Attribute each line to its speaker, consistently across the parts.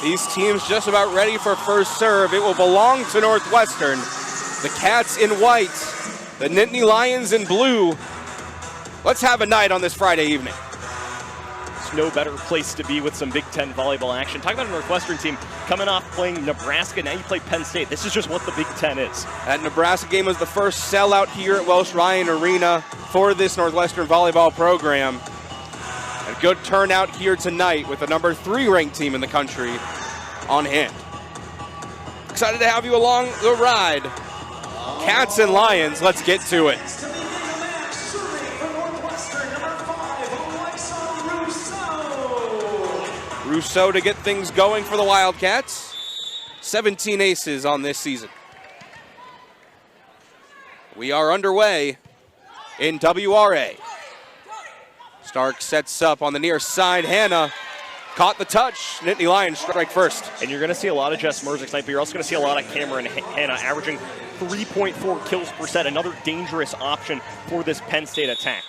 Speaker 1: These teams just about ready for first serve. It will belong to Northwestern. The Cats in white, the Nittany Lions in blue. Let's have a night on this Friday evening.
Speaker 2: There's no better place to be with some Big Ten volleyball action. Talk about a Northwestern team coming off playing Nebraska. Now you play Penn State. This is just what the Big Ten is.
Speaker 1: That Nebraska game was the first sellout here at Welsh Ryan Arena for this Northwestern volleyball program. A good turnout here tonight with the number 3 ranked team in the country on hand. Excited to have you along the ride. Cats and Lions, let's get to it. Rousseau to get things going for the Wildcats. 17 aces on this season. We are underway in WRA. Stark sets up on the near side. Hannah caught the touch. Nittany Lions strike first.
Speaker 2: And you're going to see a lot of Jess Merzick tonight, but you're also going to see a lot of Cameron Hannah averaging 3.4 kills per set. Another dangerous option for this Penn State attack.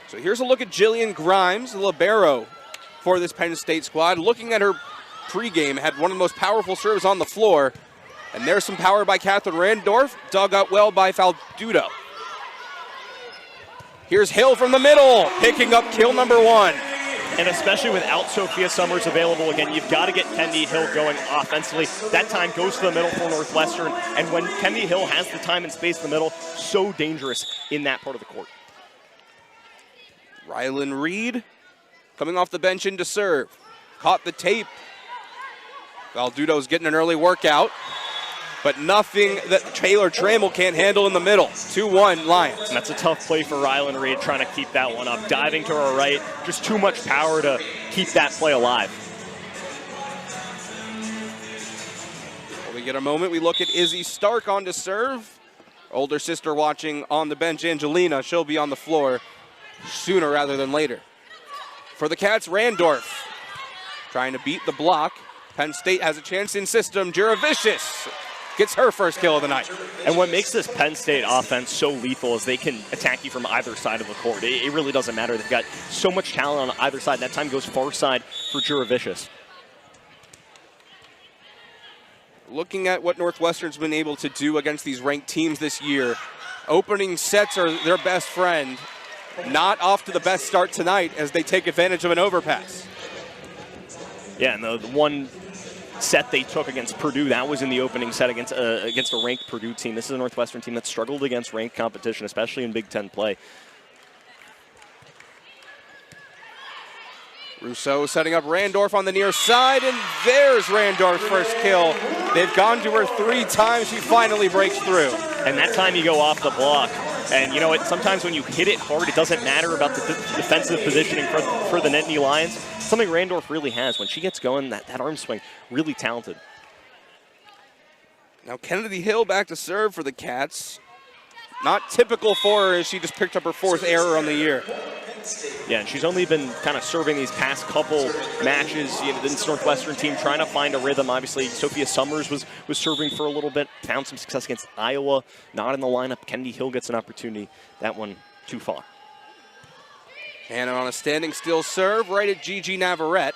Speaker 1: So here's a look at Jillian Grimes, the libero for this Penn State squad. Looking at her pregame, had one of the most powerful serves on the floor. And there's some power by Catherine Randorf, dug up well by Faldudo. Here's Hill from the middle, picking up kill number 1.
Speaker 2: And especially without Sophia Summers available again, you've got to get Kendi Hill going offensively. That time goes to the middle for Northwestern. And when Kendi Hill has the time and space in the middle, so dangerous in that part of the court.
Speaker 1: Rylan Reed coming off the bench in to serve. Caught the tape. Valdudo's getting an early workout, but nothing that Taylor Trammell can't handle in the middle. 2-1 Lions.
Speaker 2: And that's a tough play for Rylan Reed, trying to keep that one up. Diving to her right, just too much power to keep that play alive.
Speaker 1: When we get a moment, we look at Izzy Stark on to serve. Older sister watching on the bench, Angelina. She'll be on the floor sooner rather than later. For the Cats, Randorf trying to beat the block. Penn State has a chance in system. Juravicious gets her first kill of the night.
Speaker 2: And what makes this Penn State offense so lethal is they can attack you from either side of the court. It really doesn't matter. They've got so much talent on either side. That time goes far side for Juravicious.
Speaker 1: Looking at what Northwestern's been able to do against these ranked teams this year, opening sets are their best friend. Not off to the best start tonight as they take advantage of an overpass.
Speaker 2: Yeah, and the one set they took against Purdue, that was in the opening set against a ranked Purdue team. This is a Northwestern team that struggled against ranked competition, especially in Big Ten play.
Speaker 1: Rousseau setting up Randorf on the near side, and there's Randorf's first kill. They've gone to her 3 times. She finally breaks through.
Speaker 2: And that time you go off the block. And you know what, sometimes when you hit it hard, it doesn't matter about the defensive positioning for the Nittany Lions. Something Randorf really has. When she gets going, that arm swing, really talented.
Speaker 1: Now Kennedy Hill back to serve for the Cats. Not typical for her as she just picked up her 4th error on the year.
Speaker 2: Yeah, and she's only been kind of serving these past couple matches. You know, this Northwestern team trying to find a rhythm. Obviously, Sophia Summers was serving for a little bit. Found some success against Iowa. Not in the lineup. Kennedy Hill gets an opportunity. That one too far.
Speaker 1: Hannah on a standing still serve right at Gigi Navarrete.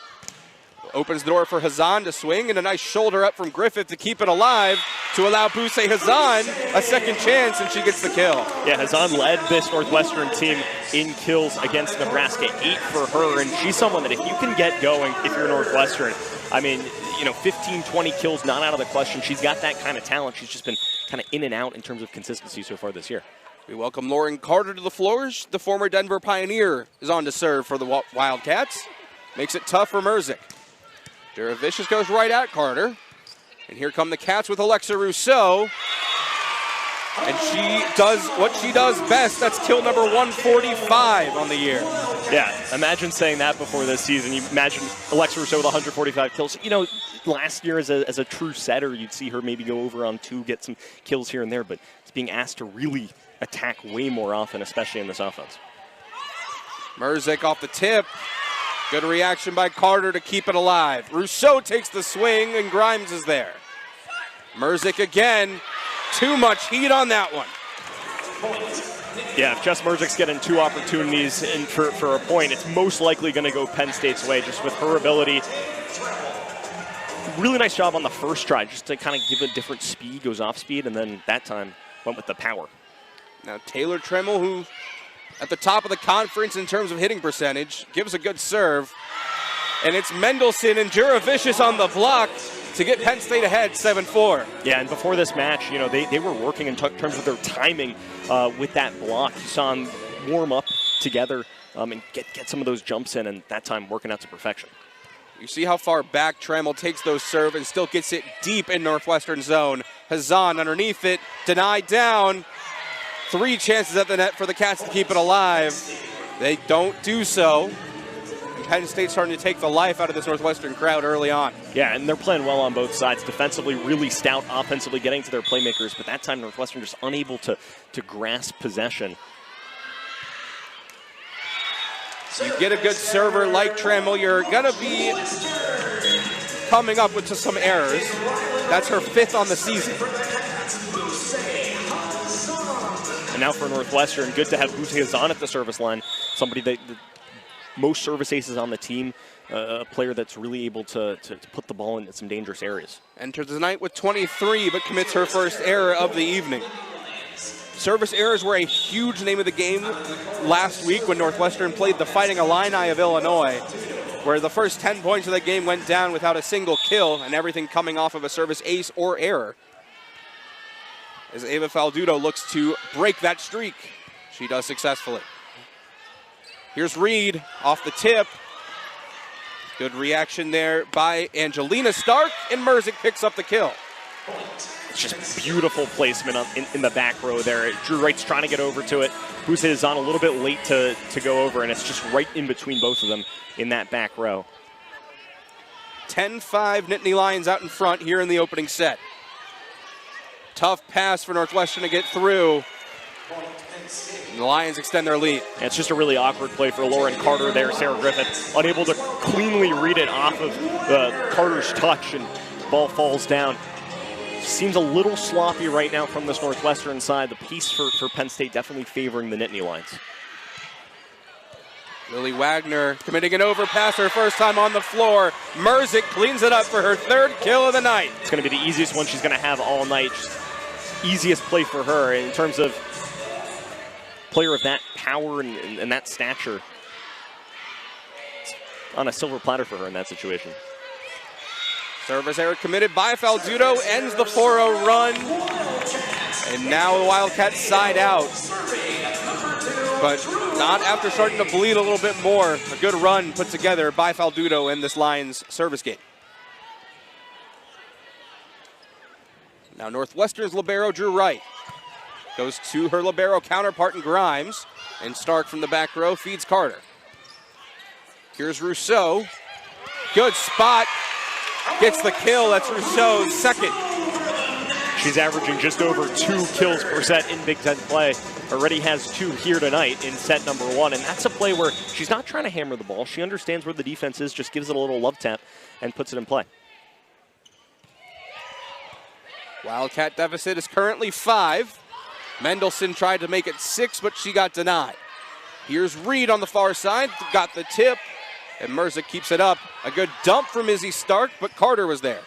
Speaker 1: Opens the door for Hazan to swing, and a nice shoulder up from Griffith to keep it alive to allow Buse Hazan a second chance, and she gets the kill.
Speaker 2: Yeah, Hazan led this Northwestern team in kills against Nebraska, 8 for her, and she's someone that if you can get going, if you're Northwestern, I mean, you know, 15, 20 kills, not out of the question. She's got that kind of talent. She's just been kind of in and out in terms of consistency so far this year.
Speaker 1: We welcome Lauren Carter to the floors. The former Denver Pioneer is on to serve for the Wildcats. Makes it tough for Merzick. Juravicious goes right at Carter. And here come the Cats with Alexa Rousseau. And she does what she does best. That's kill number 145 on the year.
Speaker 2: Yeah, imagine saying that before this season. You imagine Alexa Rousseau with 145 kills. You know, last year as a true setter, you'd see her maybe go over on 2, get some kills here and there, but it's being asked to really attack way more often, especially in this offense.
Speaker 1: Merzick off the tip. Good reaction by Carter to keep it alive. Rousseau takes the swing, and Grimes is there. Merzick again. Too much heat on that one.
Speaker 2: Yeah, if Jess Merzick's getting 2 opportunities for a point, it's most likely going to go Penn State's way, just with her ability Really nice job on the first try, just to kind of give a different speed, goes off speed, and then that time went with the power.
Speaker 1: Now Taylor Tremmel, who at the top of the conference in terms of hitting percentage, gives a good serve. And it's Mendelson and Juravicius on the block to get Penn State ahead 7-4.
Speaker 2: Yeah, and before this match, you know, they were working in terms of their timing with that block. You saw them warm up together and get some of those jumps in, and that time working out to perfection.
Speaker 1: You see how far back Trammell takes those serve and still gets it deep in Northwestern zone. Hazan underneath it, denied down. 3 chances at the net for the Cats to keep it alive. They don't do so. Penn State starting to take the life out of this Northwestern crowd early on.
Speaker 2: Yeah, and they're playing well on both sides. Defensively, really stout. Offensively, getting to their playmakers. But that time, Northwestern just unable to grasp possession.
Speaker 1: You get a good server like Trammell, you're going to be coming up with just some errors. That's her 5th on the season.
Speaker 2: And now for Northwestern, good to have Buse Hazan at the service line. Somebody that most service aces on the team, a player that's really able to put the ball in some dangerous areas.
Speaker 1: Enters the night with 23, but commits her first error of the evening. Service errors were a huge name of the game last week when Northwestern played the Fighting Illini of Illinois, where the first 10 points of the game went down without a single kill, and everything coming off of a service ace or error. As Ava Faldudo looks to break that streak, she does successfully. Here's Reed off the tip. Good reaction there by Angelina Stark, and Merzick picks up the kill.
Speaker 2: It's just beautiful placement in the back row there. Drew Wright's trying to get over to it. Buse is on a little bit late to go over, and it's just right in between both of them in that back row.
Speaker 1: 10-5 Nittany Lions out in front here in the opening set. Tough pass for Northwestern to get through. And the Lions extend their lead.
Speaker 2: And it's just a really awkward play for Lauren Carter there. Sarah Griffith unable to cleanly read it off of Carter's touch, and ball falls down. Seems a little sloppy right now from this Northwestern side. The piece for Penn State definitely favoring the Nittany Lions.
Speaker 1: Lily Wagner committing an overpass her first time on the floor. Merzick cleans it up for her 3rd kill of the night.
Speaker 2: It's going to be the easiest one she's going to have all night. Just easiest play for her in terms of player of that power and that stature. It's on a silver platter for her in that situation.
Speaker 1: Service error committed by Faldudo, ends the 4-0 run. And now the Wildcats side out. But not after starting to bleed a little bit more. A good run put together by Faldudo in this Lions service game. Now Northwestern's libero Drew Wright goes to her libero counterpart in Grimes, and Stark from the back row feeds Carter. Here's Rousseau. Good spot. Gets the kill. That's Rousseau's 2nd.
Speaker 2: She's averaging just over 2 kills per set in Big Ten play. Already has 2 here tonight in set number 1, and that's a play where she's not trying to hammer the ball. She understands where the defense is, just gives it a little love tap and puts it in play.
Speaker 1: Wildcat deficit is currently 5. Mendelson tried to make it 6, but she got denied. Here's Reed on the far side, got the tip, and Merzick keeps it up. A good dump from Izzy Stark, but Carter was there.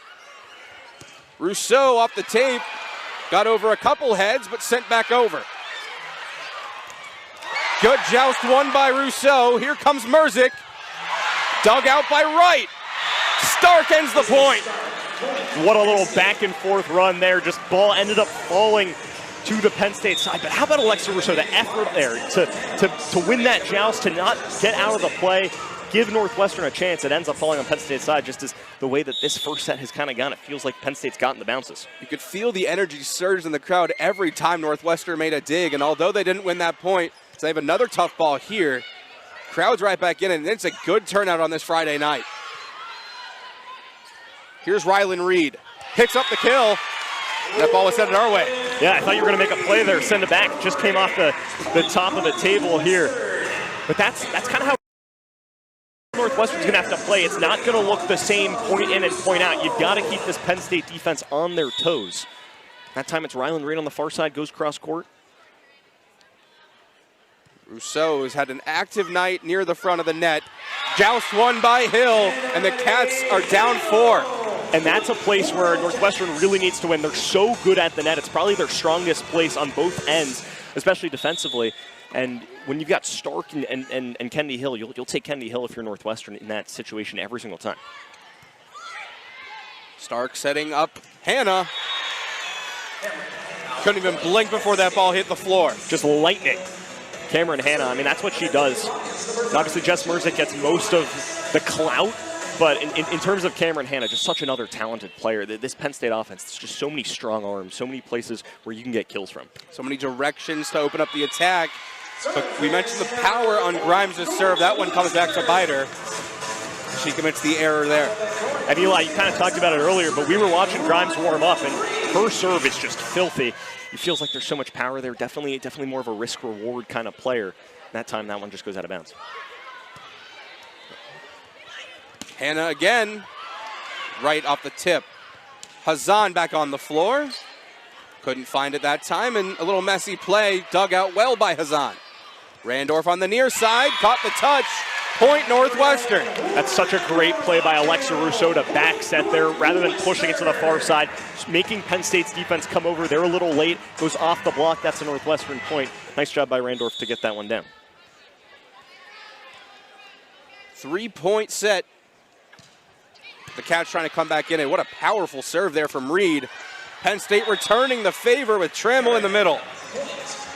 Speaker 1: Rousseau off the tape, got over a couple heads, but sent back over. Good joust won by Rousseau. Here comes Merzick. Dug out by Wright. Stark ends the point.
Speaker 2: What a little back and forth run there. Just ball ended up falling to the Penn State side. But how about Alexa Rousseau, the effort there to win that joust, to not get out of the play, give Northwestern a chance. It ends up falling on Penn State's side, just as the way that this first set has kind of gone. It feels like Penn State's gotten the bounces.
Speaker 1: You could feel the energy surge in the crowd every time Northwestern made a dig, and although they didn't win that point, so they have another tough ball here. Crowd's right back in, and it's a good turnout on this Friday night. Here's Rylan Reed. Picks up the kill. That ball was headed our way.
Speaker 2: Yeah, I thought you were going to make a play there, send it back. Just came off the top of the table here. But that's kind of how Northwestern's going to have to play. It's not going to look the same point in and point out. You've got to keep this Penn State defense on their toes. That time it's Rylan Reed on the far side, goes cross court.
Speaker 1: Rousseau has had an active night near the front of the net. Joust won by Hill, and the Cats are down 4.
Speaker 2: And that's a place where Northwestern really needs to win. They're so good at the net. It's probably their strongest place on both ends, especially defensively. And when you've got Stark and Kennedy Hill, you'll take Kennedy Hill if you're Northwestern in that situation every single time.
Speaker 1: Stark setting up Hannah. Couldn't even blink before that ball hit the floor.
Speaker 2: Just lightning. Cameron Hannah, I mean, that's what she does. And obviously, Jess Merzick gets most of the clout, but in terms of Cameron Hannah, just such another talented player. This Penn State offense, there's just so many strong arms, so many places where you can get kills from.
Speaker 1: So many directions to open up the attack. But we mentioned the power on Grimes' serve. That one comes back to bite her. She commits the error there.
Speaker 2: And Eli, you kind of talked about it earlier, but we were watching Grimes warm up, and her serve is just filthy. It feels like there's so much power there. Definitely more of a risk-reward kind of player. That time, that one just goes out of bounds.
Speaker 1: Hannah again, right off the tip. Hazan back on the floor. Couldn't find it that time, and a little messy play dug out well by Hazan. Randorf on the near side, caught the touch. Point Northwestern.
Speaker 2: That's such a great play by Alexa Rousseau to back set there rather than pushing it to the far side. Just making Penn State's defense come over. They're a little late. Goes off the block. That's a Northwestern point. Nice job by Randorf to get that one down.
Speaker 1: 3-point set. The Cats trying to come back in. And what a powerful serve there from Reed. Penn State returning the favor with Trammell in the middle.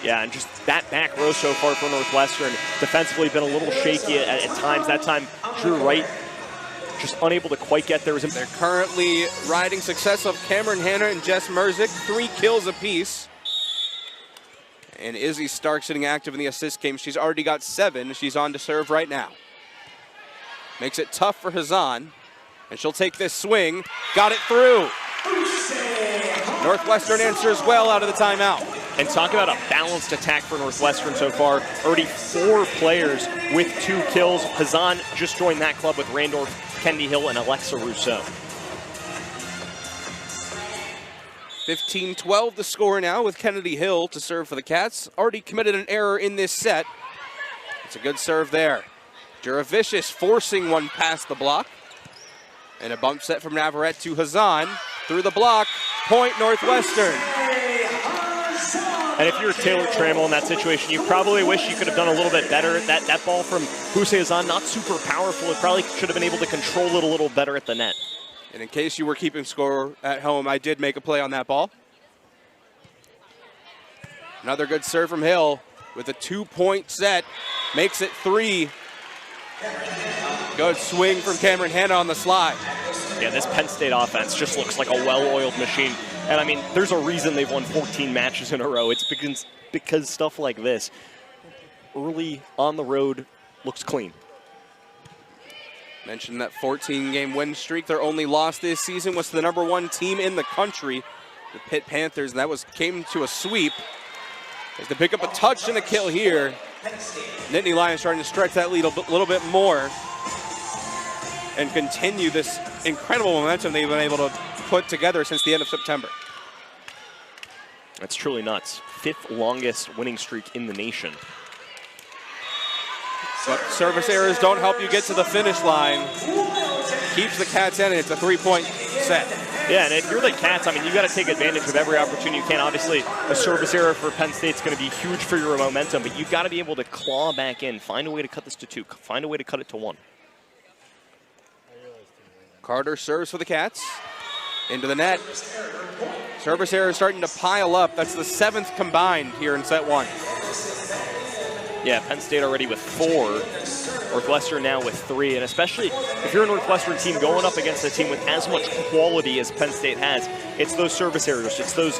Speaker 2: Yeah, and just that back row so far for Northwestern. Defensively been a little shaky at times. That time, Drew Wright just unable to quite get there.
Speaker 1: They're currently riding success of Cameron Hannah and Jess Merzick. 3 kills apiece. And Izzy Stark sitting active in the assist game. She's already got 7. She's on to serve right now. Makes it tough for Hazan. And she'll take this swing. Got it through. Northwestern answers well out of the timeout.
Speaker 2: And talk about a balanced attack for Northwestern so far. Already 4 players with 2 kills. Hazan just joined that club with Randorf, Kennedy Hill, and Alexa Rousseau.
Speaker 1: 15-12 the score now with Kennedy Hill to serve for the Cats. Already committed an error in this set. It's a good serve there. Juravicius forcing one past the block. And a bump set from Navarrete to Hazan. Through the block, point Northwestern.
Speaker 2: And if you're Taylor Trammell in that situation, you probably wish you could have done a little bit better. That ball from Hazan, not super powerful. It probably should have been able to control it a little better at the net.
Speaker 1: And in case you were keeping score at home, I did make a play on that ball. Another good serve from Hill with a 2-point set. Makes it 3. Good swing from Cameron Hannah on the slide.
Speaker 2: Yeah, this Penn State offense just looks like a well-oiled machine. And, I mean, there's a reason they've won 14 matches in a row. It's because stuff like this, early on the road, looks clean.
Speaker 1: Mentioned that 14-game win streak. Their only loss this season was to the #1 team in the country, the Pitt Panthers, and that came to a sweep. As they pick up a touch and a kill here. Nittany Lions trying to stretch that lead a little bit more and continue this incredible momentum they've been able to put together since the end of September.
Speaker 2: That's truly nuts. 5th longest winning streak in the nation.
Speaker 1: But service errors don't help you get to the finish line. Keeps the Cats in, and it's a 3-point set.
Speaker 2: Yeah, and if you're the Cats, I mean, you got to take advantage of every opportunity you can. Obviously, a service error for Penn State's going to be huge for your momentum, but you've got to be able to claw back in, find a way to cut this to 2, find a way to cut it to 1.
Speaker 1: Carter serves for the Cats. Into the net. Service error starting to pile up. That's the 7th combined here in set 1.
Speaker 2: Yeah, Penn State already with 4. Northwestern now with 3. And especially if you're a Northwestern team going up against a team with as much quality as Penn State has, it's those service errors, it's those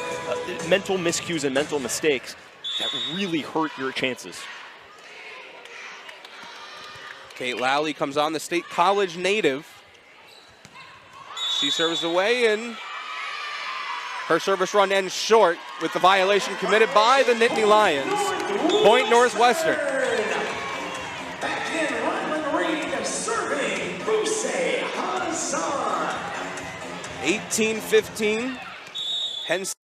Speaker 2: mental miscues and mental mistakes that really hurt your chances.
Speaker 1: Kate Lally comes on, the State College native. She serves away, and her service run ends short with the violation committed by the Nittany Lions. Point Northwestern. 18-15. Penn State.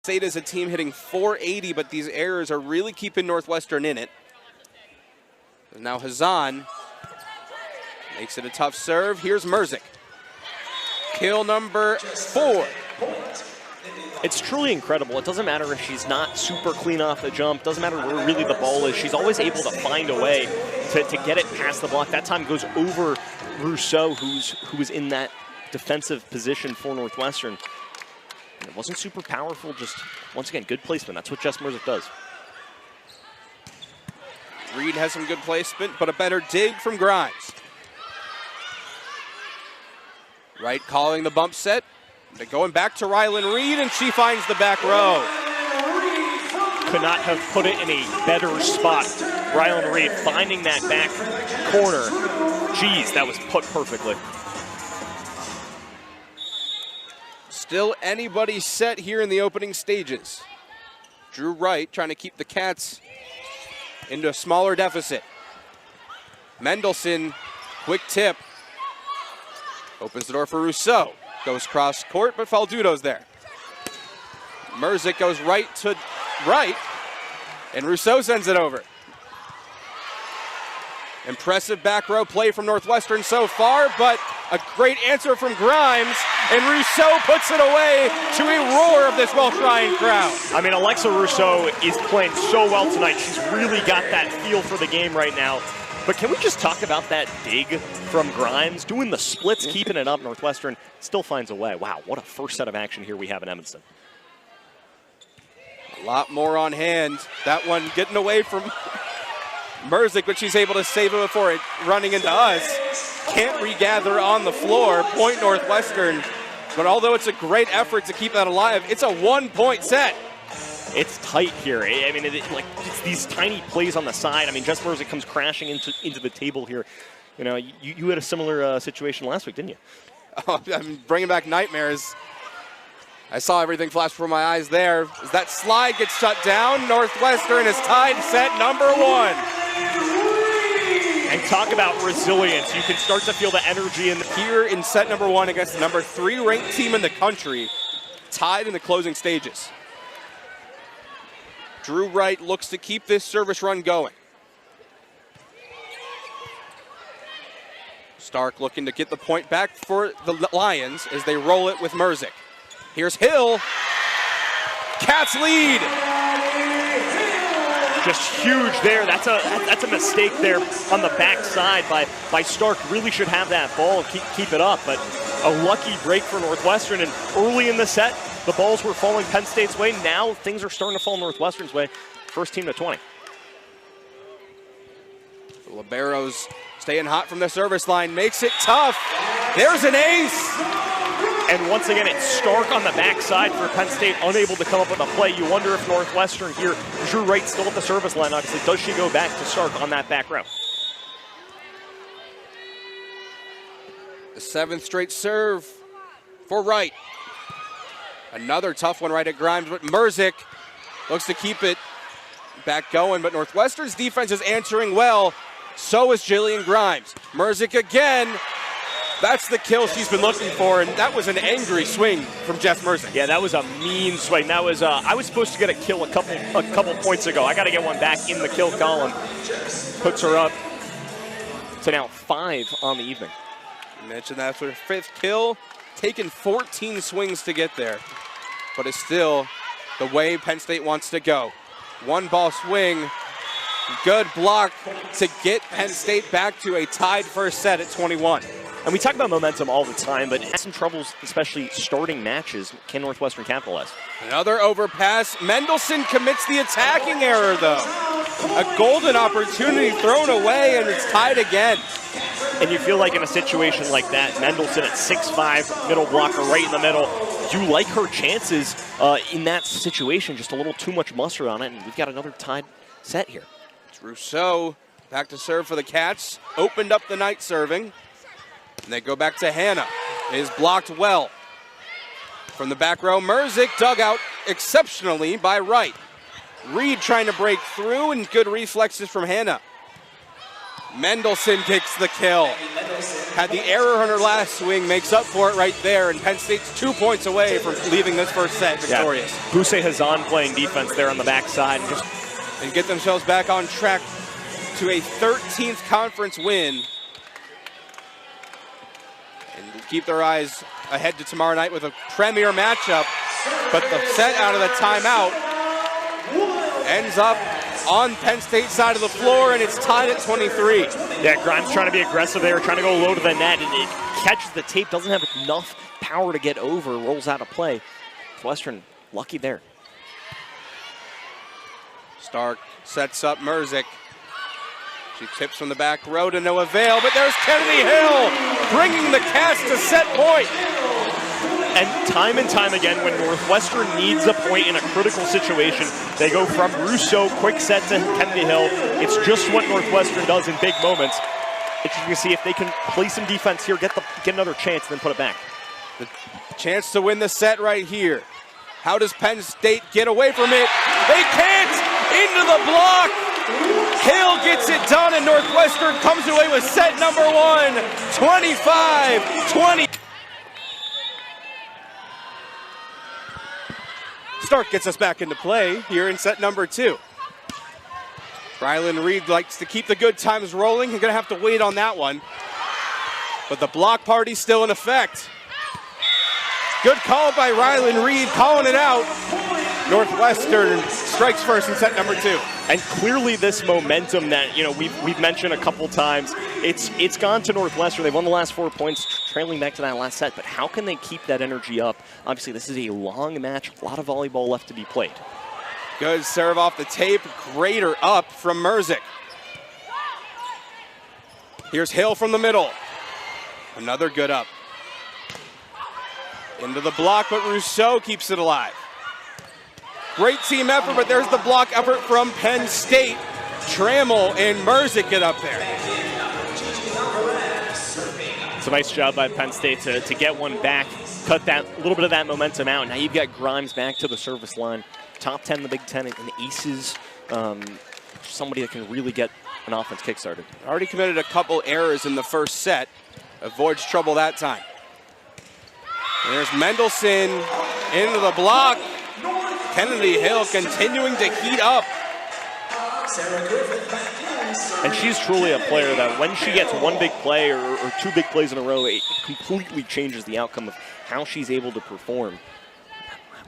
Speaker 1: State is a team hitting .480, but these errors are really keeping Northwestern in it. And now Hazan makes it a tough serve. Here's Merzik. Kill number 4.
Speaker 2: It's truly incredible. It doesn't matter if she's not super clean off the jump. Doesn't matter where really the ball is. She's always able to find a way to get it past the block. That time goes over Rousseau, who was in that defensive position for Northwestern. And it wasn't super powerful, just, once again, good placement. That's what Jess Merzik does.
Speaker 1: Reed has some good placement, but a better dig from Grimes. Wright calling the bump set. They're going back to Rylan Reed, and she finds the back row.
Speaker 2: Could not have put it in a better spot. Rylan Reed finding that back corner. Jeez, that was put perfectly.
Speaker 1: Still anybody set here in the opening stages. Drew Wright trying to keep the Cats into a smaller deficit. Mendelson, quick tip. Opens the door for Rousseau. Goes cross court, but Faldudo's there. Merzik goes right to right, and Rousseau sends it over. Impressive back row play from Northwestern so far, but a great answer from Grimes, and Rousseau puts it away to a roar of this well-trained crowd.
Speaker 2: I mean, Alexa Rousseau is playing so well tonight. She's really got that feel for the game right now. But can we just talk about that dig from Grimes? Doing the splits, keeping it up. Northwestern still finds a way. Wow, what a first set of action here we have in Evanston.
Speaker 1: A lot more on hand. That one getting away from Merzik, but she's able to save it before it running into us. Can't regather on the floor. Point Northwestern. But although it's a great effort to keep that alive, it's a 1-point set.
Speaker 2: It's tight here. I mean, it's these tiny plays on the side. I mean, Jess Merzik comes crashing into the table here. You know, you had a similar situation last week, didn't you?
Speaker 1: Oh, I'm bringing back nightmares. I saw everything flash before my eyes there. As that slide gets shut down, Northwestern is tied set number 1.
Speaker 2: And talk about resilience. You can start to feel the energy
Speaker 1: here in set number 1 against the number 3 ranked team in the country, tied in the closing stages. Drew Wright looks to keep this service run going. Stark looking to get the point back for the Lions as they roll it with Merzik. Here's Hill. Cats lead.
Speaker 2: Just huge there. That's a mistake there on the backside by Stark. Really should have that ball and keep it up, but a lucky break for Northwestern. And early in the set, the balls were falling Penn State's way. Now things are starting to fall Northwestern's way. First team to 20.
Speaker 1: The liberos staying hot from the service line. Makes it tough. There's an ace.
Speaker 2: And once again, it's Stark on the backside for Penn State, unable to come up with a play. You wonder if Northwestern here, Drew Wright still at the service line, obviously. Does she go back to Stark on that back row?
Speaker 1: The 7th straight serve for Wright. Another tough one right at Grimes, but Merzik looks to keep it back going, but Northwestern's defense is answering well. So is Jillian Grimes. Merzik again. That's the kill she's been looking for, and that was an angry swing from Jess Merzik.
Speaker 2: Yeah, that was a mean swing. That was I was supposed to get a kill a couple points ago. I got to get one back in the kill column. Puts her up to now 5 on the evening.
Speaker 1: You mentioned that for her 5th kill. Taken 14 swings to get there, but it's still the way Penn State wants to go. 1-ball swing. Good block to get Penn State back to a tied first set at 21.
Speaker 2: And we talk about momentum all the time, but has some troubles, especially starting matches. Can Northwestern capitalize?
Speaker 1: Another overpass. Mendelson commits the attacking error, though. A golden opportunity thrown away, and it's tied again.
Speaker 2: And you feel like in a situation like that, Mendelson at 6'5", middle blocker right in the middle, you like her chances in that situation, just a little too much mustard on it, and we've got another tied set here.
Speaker 1: It's Rousseau back to serve for the Cats. Opened up the night serving. And they go back to Hannah. It is blocked well. From the back row, Merzik dug out exceptionally by Wright. Reed trying to break through, and good reflexes from Hannah. Mendelson kicks the kill. had the error on her last swing, makes up for it right there, and Penn State's 2 points away from leaving this first set victorious.
Speaker 2: Yeah. Buse Hazan playing defense there on the backside.
Speaker 1: And get themselves back on track to a 13th conference win. And keep their eyes ahead to tomorrow night with a premier matchup. But the set out of the timeout ends up on Penn State's side of the floor, and it's tied at 23.
Speaker 2: Yeah, Grimes trying to be aggressive there, trying to go low to the net, and it catches the tape, doesn't have enough power to get over, rolls out of play. Northwestern lucky there.
Speaker 1: Stark sets up Merzick. She tips from the back row to no avail, but there's Kennedy Hill bringing the Cats to set point.
Speaker 2: And time again, when Northwestern needs a point in a critical situation, they go from Rousseau, quick set to Kennedy Hill. It's just what Northwestern does in big moments. Interesting to see if they can play some defense here, get another chance, and then put it back.
Speaker 1: The chance to win the set right here. How does Penn State get away from it? They can't! Into the block! Hill gets it done, and Northwestern comes away with set number one, 25-20. Stark gets us back into play here in set number two. Rylan Reed likes to keep the good times rolling. He's going to have to wait on that one. But the block party's still in effect. Good call by Rylan Reed, calling it out. Northwestern strikes first in set number two.
Speaker 2: And clearly this momentum that, we've mentioned a couple times, it's gone to Northwestern. They've won the last 4 points, trailing back to that last set, but how can they keep that energy up? Obviously, this is a long match, a lot of volleyball left to be played.
Speaker 1: Good serve off the tape, greater up from Merzick. Here's Hill from the middle. Another good up. Into the block, but Rousseau keeps it alive. Great team effort, but there's the block effort from Penn State. Trammell and Merzick get up there.
Speaker 2: It's a nice job by Penn State to get one back, cut that little bit of that momentum out. Now you've got Grimes back to the service line. Top 10 in the Big Ten and aces. Somebody that can really get an offense kickstarted.
Speaker 1: Already committed a couple errors in the first set. Avoids trouble that time. And there's Mendelson into the block. Kennedy Hill continuing to heat up.
Speaker 2: And she's truly a player that when she gets one big play or two big plays in a row, it completely changes the outcome of how she's able to perform.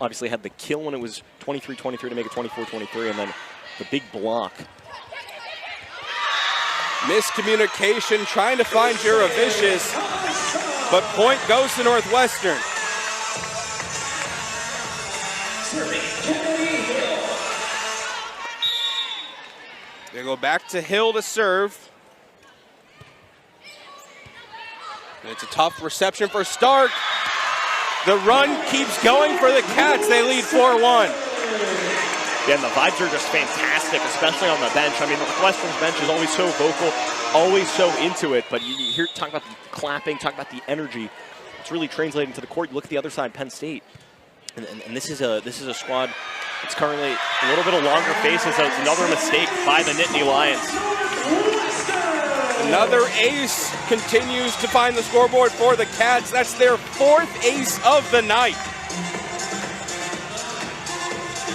Speaker 2: Obviously had the kill when it was 23-23 to make it 24-23, and then the big block.
Speaker 1: Miscommunication, trying to find Juravicius, but point goes to Northwestern. They go back to Hill to serve. And it's a tough reception for Stark. The run keeps going for the Cats. They lead 4-1.
Speaker 2: Yeah, and the vibes are just fantastic, especially on the bench. I mean, Northwestern's bench is always so vocal, always so into it, but you hear talk about the clapping, talk about the energy. It's really translating to the court. You look at the other side, Penn State, and this is a squad that's currently a little bit of longer faces. So it's another mistake by the Nittany Lions.
Speaker 1: Another ace continues to find the scoreboard for the Cats. That's their fourth ace of the night.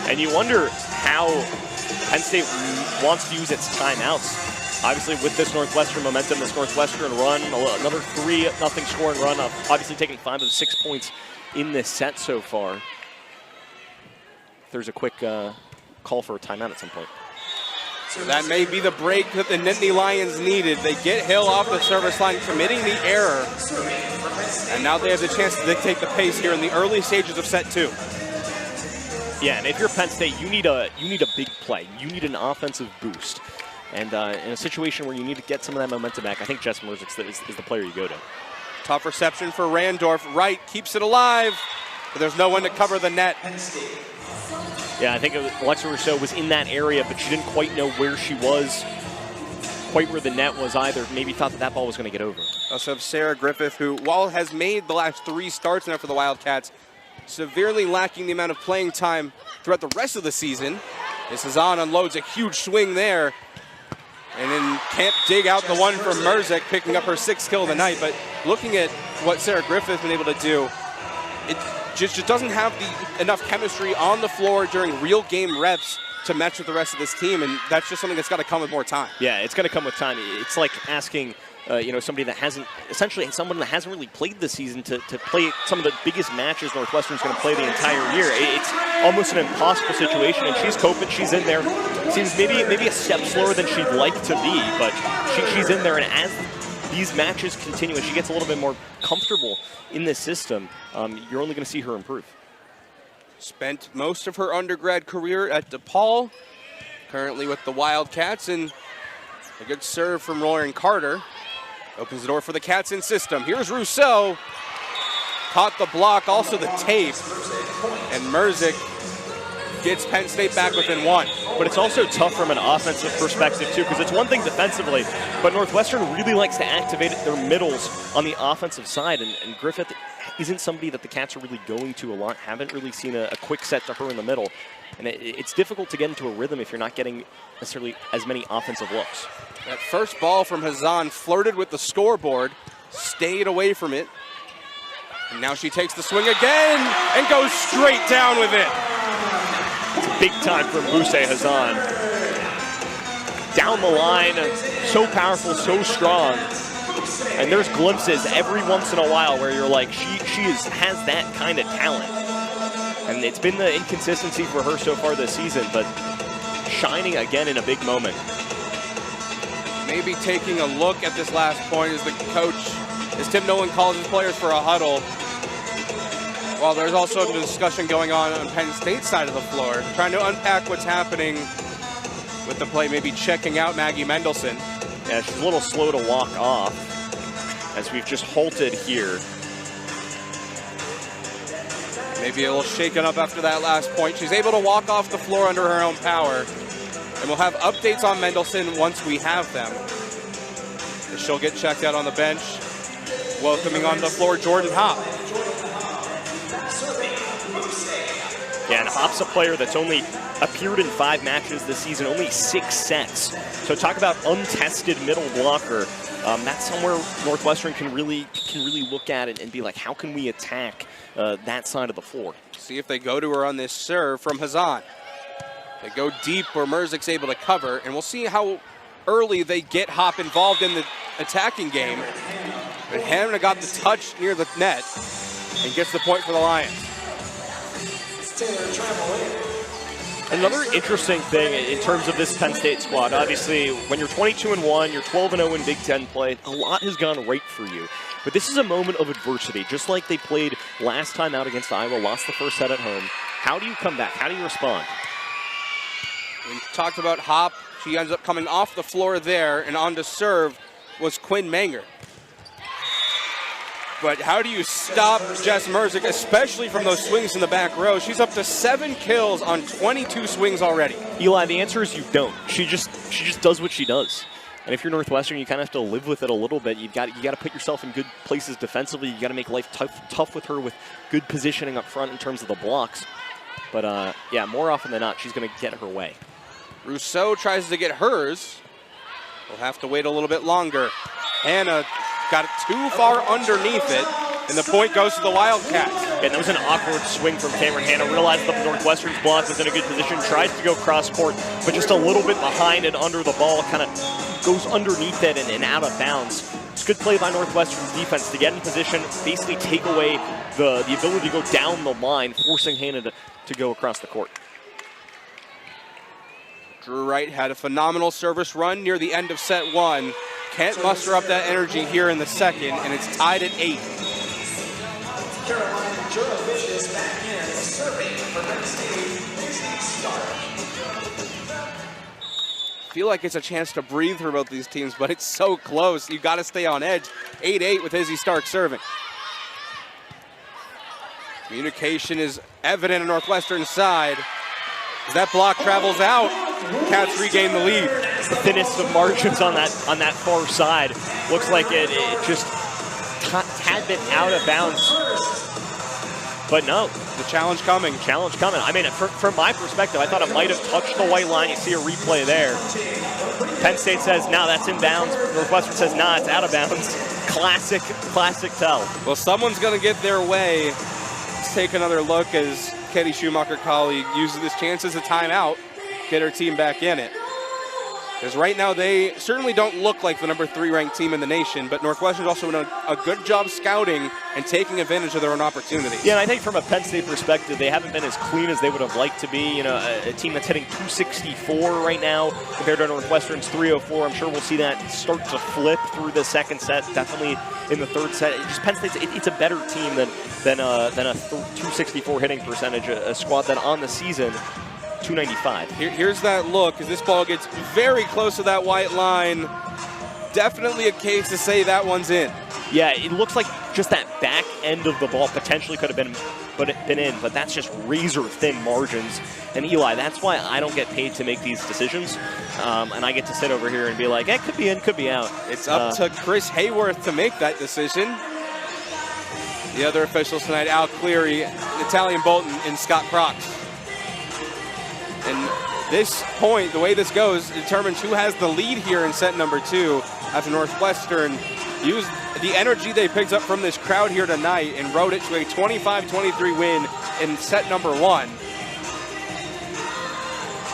Speaker 2: And you wonder how Penn State wants to use its timeouts. Obviously, with this Northwestern momentum, this Northwestern run, another 3-0 scoring run, obviously taking 5 of the 6 points in this set so far. There's a quick call for a timeout at some point.
Speaker 1: So that may be the break that the Nittany Lions needed. They get Hill off the service line, committing the error. And now they have the chance to dictate the pace here in the early stages of set two.
Speaker 2: Yeah, and if you're Penn State, you need a big play. You need an offensive boost. And in a situation where you need to get some of that momentum back, I think Jess Merzick is the player you go to.
Speaker 1: Tough reception for Randorf. Wright keeps it alive, but there's no one to cover the net.
Speaker 2: Yeah, I think Alexa Rousseau was in that area, but she didn't quite know where she was, quite where the net was either. Maybe thought that ball was going to get over.
Speaker 1: Also have Sarah Griffith, who, while has made the last 3 starts now for the Wildcats, severely lacking the amount of playing time throughout the rest of the season. This is on, unloads a huge swing there. And then can't dig out the one from Merzick, picking up her 6th kill of the night, but looking at what Sarah Griffith's been able to do, it just doesn't have enough chemistry on the floor during real game reps to match with the rest of this team, and that's just something that's got to come with more time.
Speaker 2: Yeah, it's going to come with time. It's like asking somebody that hasn't, essentially someone that hasn't really played this season to play some of the biggest matches Northwestern's going to play the entire year. It's almost an impossible situation, and she's coping. She's in there. Seems maybe a step slower than she'd like to be, but she's in there, and as these matches continue and she gets a little bit more comfortable in this system, you're only going to see her improve.
Speaker 1: Spent most of her undergrad career at DePaul, currently with the Wildcats, and a good serve from Lauren Carter opens the door for the Cats in system. Here's Rousseau, caught the block, also the tape, and Merzick gets Penn State back within one.
Speaker 2: But it's also tough from an offensive perspective, too, because it's one thing defensively, but Northwestern really likes to activate their middles on the offensive side, and Griffith isn't somebody that the Cats are really going to a lot. Haven't really seen a quick set to her in the middle. And it's difficult to get into a rhythm if you're not getting necessarily as many offensive looks.
Speaker 1: That first ball from Hazan flirted with the scoreboard, stayed away from it. And now she takes the swing again and goes straight down with it.
Speaker 2: It's big time from Buse Hazan. Down the line, so powerful, so strong. And there's glimpses every once in a while where you're like, she has that kind of talent. And it's been the inconsistency for her so far this season, but shining again in a big moment.
Speaker 1: Maybe taking a look at this last point as the coach, as Tim Nolan calls his players for a huddle. While there's also a discussion going on Penn State's side of the floor, trying to unpack what's happening with the play, maybe checking out Maggie Mendelson.
Speaker 2: Yeah, she's a little slow to walk off as we've just halted here.
Speaker 1: Maybe a little shaken up after that last point. She's able to walk off the floor under her own power. And we'll have updates on Mendelson once we have them. She'll get checked out on the bench. Welcoming onto the floor, Jordan Hopp.
Speaker 2: Yeah, and Hopp's a player that's only appeared in 5 matches this season, only 6 sets. So talk about untested middle blocker. That's somewhere Northwestern can really look at it and be like, how can we attack that side of the floor?
Speaker 1: See if they go to her on this serve from Hazan. They go deep where Merzick's able to cover, and we'll see how early they get Hopp involved in the attacking game. But Hannah got the touch near the net and gets the point for the Lions.
Speaker 2: Another interesting thing in terms of this Penn State squad, obviously, when you're 22-1, you're 12-0 in Big Ten play, a lot has gone right for you. But this is a moment of adversity, just like they played last time out against Iowa, lost the first set at home. How do you come back? How do you respond?
Speaker 1: We talked about Hopp. She ends up coming off the floor there, and on to serve was Quinn Manger. But how do you stop Jess Merzick, especially from those swings in the back row? She's up to 7 kills on 22 swings already.
Speaker 2: Eli, the answer is you don't. She just does what she does. And if you're Northwestern, you kind of have to live with it a little bit. You got to put yourself in good places defensively. You got to make life tough with her with good positioning up front in terms of the blocks. But yeah, more often than not, she's going to get her way.
Speaker 1: Rousseau tries to get hers. We'll have to wait a little bit longer. Hannah got it too far underneath it, and the point goes to the Wildcats.
Speaker 2: And that was an awkward swing from Cameron Hannah. Realized that Northwestern's block was in a good position, tries to go cross court, but just a little bit behind and under the ball, kind of goes underneath it and out of bounds. It's good play by Northwestern's defense to get in position, basically take away the ability to go down the line, forcing Hannah to go across the court.
Speaker 1: Drew Wright had a phenomenal service run near the end of set 1. Can't muster up that energy here in the second, and it's tied at 8. Feel like it's a chance to breathe for both these teams, but it's so close. You got to stay on edge. 8-8 with Izzy Stark serving. Communication is evident on Northwestern's side. As that block travels out, Cats regain the lead.
Speaker 2: The thinnest of margins on that far side. Looks like it just had been out of bounds. But no.
Speaker 1: The challenge coming.
Speaker 2: Challenge coming. I mean, from my perspective, I thought it might have touched the white line. You see a replay there. Penn State says, no, that's in bounds. Northwestern says, nah, it's out of bounds. classic tell.
Speaker 1: Well, someone's going to get their way. Let's take another look as Katie Schumacher-Collie uses this chance as a timeout, get her team back in it. Because right now they certainly don't look like the number 3 ranked team in the nation, but Northwestern's also done a good job scouting and taking advantage of their own opportunities.
Speaker 2: Yeah, and I think from a Penn State perspective, they haven't been as clean as they would have liked to be. You know, a team that's hitting 264 right now compared to Northwestern's 304. I'm sure we'll see that start to flip through the second set, definitely in the third set. Just Penn State's it's a better team than a 264 hitting percentage, a squad that on the season 295.
Speaker 1: Here's that look as this ball gets very close to that white line. Definitely a case to say that one's in.
Speaker 2: Yeah, it looks like just that back end of the ball potentially could have been in, but that's just razor thin margins. And Eli, that's why I don't get paid to make these decisions, and I get to sit over here and be like, it could be in, could be out.
Speaker 1: It's up to Chris Hayworth to make that decision. The other officials tonight, Al Cleary, Natalia Bolton, and Scott Crocs. And this point, the way this goes, determines who has the lead here in set number 2 after Northwestern used the energy they picked up from this crowd here tonight and rode it to a 25-23 win in set number 1.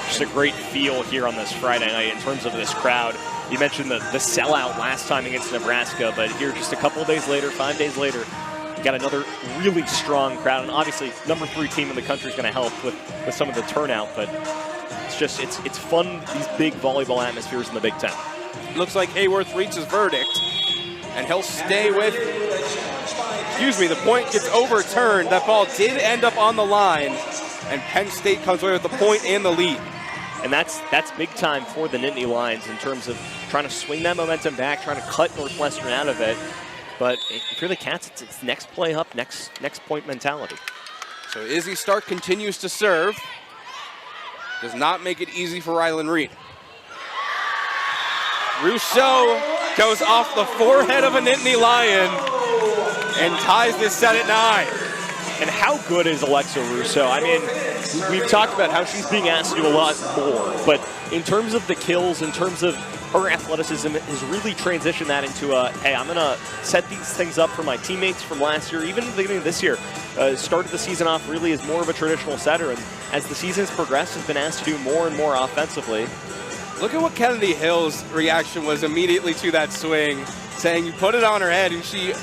Speaker 2: Just a great feel here on this Friday night in terms of this crowd. You mentioned the sellout last time against Nebraska, but here just a couple of days later, 5 days later, you got another really strong crowd. And obviously, number 3 team in the country is going to help with some of the turnout, but it's fun, these big volleyball atmospheres in the Big Ten.
Speaker 1: Looks like Hayworth reaches his verdict, and he'll stay with, the point gets overturned. That ball did end up on the line, and Penn State comes away with the point and the lead.
Speaker 2: And that's big time for the Nittany Lions in terms of trying to swing that momentum back, trying to cut Northwestern out of it. But if you're the Cats, it's next play up, next point mentality.
Speaker 1: So Izzy Stark continues to serve. Does not make it easy for Rylan Reed. Rousseau goes off the forehead of a Nittany Lion and ties this set at 9.
Speaker 2: And how good is Alexa Rousseau? I mean, we've talked about how she's being asked to do a lot more, but in terms of the kills, in terms of her athleticism, has really transitioned that into hey, I'm going to set these things up for my teammates from last year, even at the beginning of this year. Started the season off really as more of a traditional setter, and as the season's progressed, has been asked to do more and more offensively.
Speaker 1: Look at what Kennedy Hill's reaction was immediately to that swing, saying you put it on her head, and she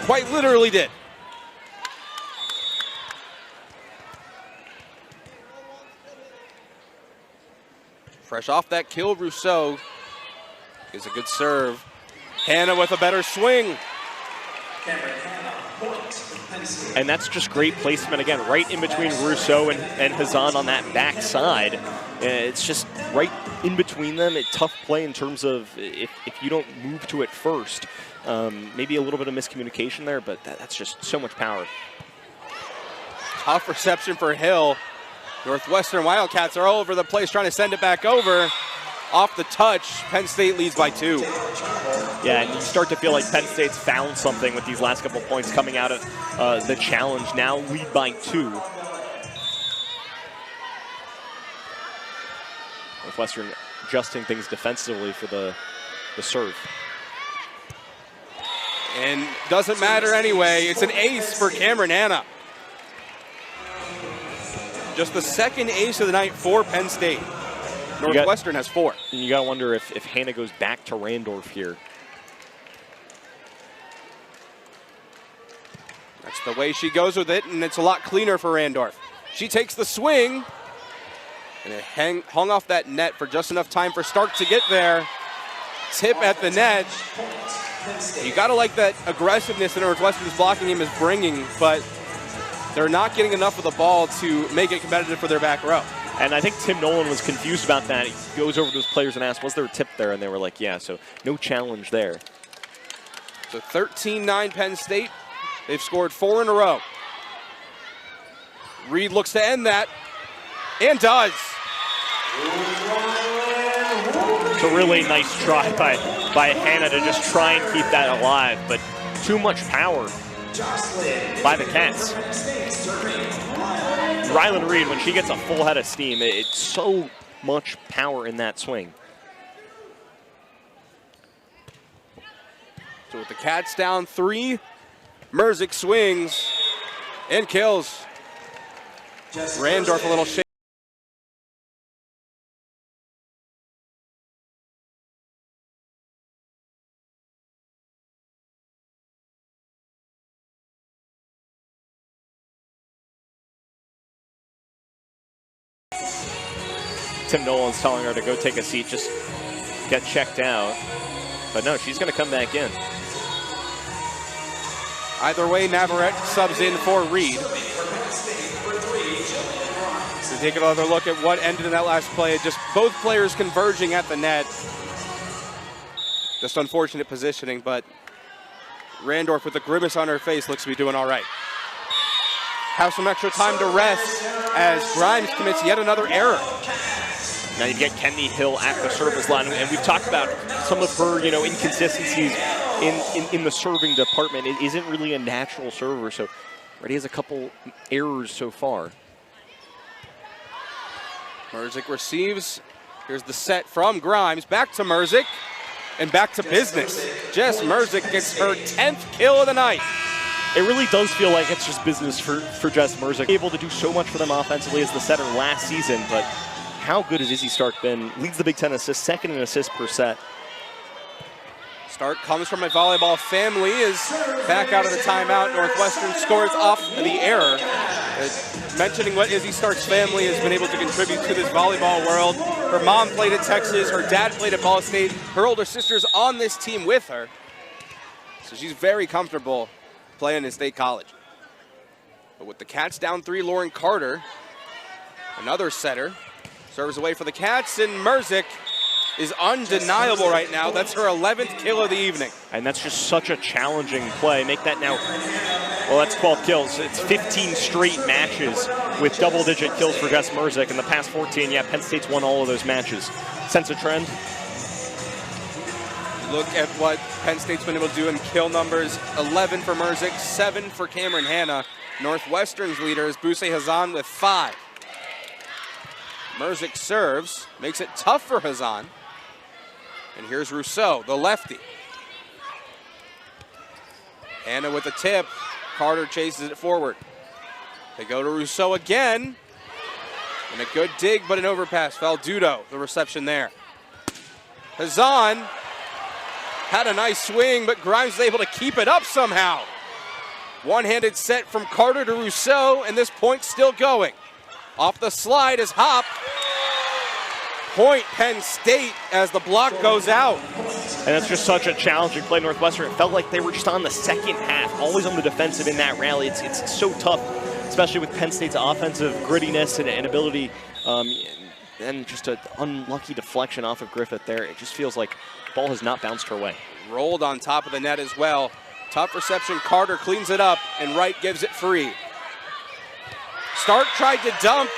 Speaker 1: quite literally did. Fresh off that kill, Rousseau is a good serve. Hannah with a better swing.
Speaker 2: And that's just great placement, again, right in between Rousseau and Hazan on that back side. It's just right in between them. A tough play in terms of if you don't move to it first. Maybe a little bit of miscommunication there, but that's just so much power.
Speaker 1: Tough reception for Hill. Northwestern Wildcats are all over the place trying to send it back over. Off the touch, Penn State leads by 2.
Speaker 2: Yeah, and you start to feel like Penn State's found something with these last couple points coming out of the challenge. Now lead by 2. Northwestern adjusting things defensively for the serve.
Speaker 1: And doesn't matter anyway. It's an ace for Cameron Hanna. Just the second ace of the night for Penn State. Northwestern has 4.
Speaker 2: And you got to wonder if Hannah goes back to Randorf here.
Speaker 1: That's the way she goes with it, and it's a lot cleaner for Randorf. She takes the swing, and it hung off that net for just enough time for Stark to get there. Tip at the net. You got to like that aggressiveness that Northwestern's blocking him is bringing, but they're not getting enough of the ball to make it competitive for their back row.
Speaker 2: And I think Tim Nolan was confused about that. He goes over to his players and asks, was there a tip there? And they were like, yeah, so no challenge there.
Speaker 1: So 13-9 Penn State. They've scored 4 in a row. Reed looks to end that, and does.
Speaker 2: It's a really nice try by Hannah to just try and keep that alive, but too much power by the Cats. Rylan Reed, when she gets a full head of steam, it's so much power in that swing.
Speaker 1: So with the Cats down 3, Merzick swings and kills. Randorf a little shake.
Speaker 2: Tim Nolan's telling her to go take a seat, just get checked out. But no, she's going to come back in.
Speaker 1: Either way, Navarrete subs in for Reed. So take another look at what ended in that last play. Just both players converging at the net. Just unfortunate positioning, but Randorf with a grimace on her face looks to be doing all right. Have some extra time to rest as Grimes commits yet another error.
Speaker 2: Now you get Kendi Hill at the service line, and we've talked about some of her, inconsistencies in the serving department. It isn't really a natural server, so already has a couple errors so far.
Speaker 1: Merzick receives. Here's the set from Grimes. Back to Merzick, and back to business. Jess Merzick gets her 10th kill of the night.
Speaker 2: It really does feel like it's just business for Jess Merzick. Able to do so much for them offensively as the setter last season, but how good has Izzy Stark been? Leads the Big Ten assists, second in assists per set.
Speaker 1: Stark comes from a volleyball family, is back out of the timeout. Northwestern scores off the error. Mentioning what Izzy Stark's family has been able to contribute to this volleyball world. Her mom played at Texas, her dad played at Ball State, her older sister's on this team with her. So she's very comfortable playing in state college. But with the Cats down 3, Lauren Carter, another setter, serves away for the Cats, and Merzick is undeniable right now. That's her 11th kill of the evening.
Speaker 2: And that's just such a challenging play. Make that now, well, that's 12 kills. It's 15 straight matches with double-digit kills for Jess Merzick. In the past 14, yeah, Penn State's won all of those matches. Sense a trend?
Speaker 1: Look at what Penn State's been able to do in kill numbers. 11 for Merzick, 7 for Cameron Hanna. Northwestern's leader is Buse Hazan with 5. Merzick serves, makes it tough for Hazan. And here's Rousseau, the lefty. Hanna with the tip. Carter chases it forward. They go to Rousseau again. And a good dig, but an overpass. Valdudo, the reception there. Hazan had a nice swing, but Grimes is able to keep it up somehow. One-handed set from Carter to Rousseau, and this point's still going. Off the slide is Hop. Point Penn State as the block goes out.
Speaker 2: And that's just such a challenging play. Northwestern, it felt like they were just on the second half, always on the defensive in that rally. It's so tough, especially with Penn State's offensive grittiness and ability, and just an unlucky deflection off of Griffith there. It just feels like the ball has not bounced her way.
Speaker 1: Rolled on top of the net as well. Tough reception, Carter cleans it up, and Wright gives it free. Stark tried to dump,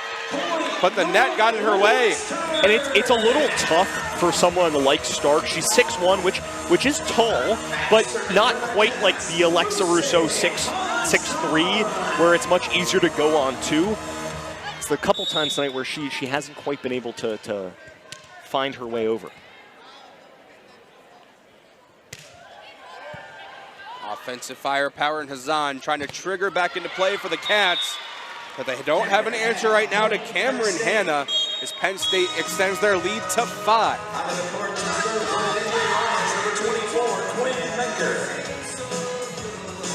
Speaker 1: but the net got in her way.
Speaker 2: And it's a little tough for someone like Stark. She's 6'1", which is tall, but not quite like the Alexa Rousseau 6'3", where it's much easier to go on two. It's the couple times tonight where she hasn't quite been able to find her way over.
Speaker 1: Offensive firepower in Hazan trying to trigger back into play for the Cats. But they don't have an answer right now to Cameron Hanna as Penn State extends their lead to 5.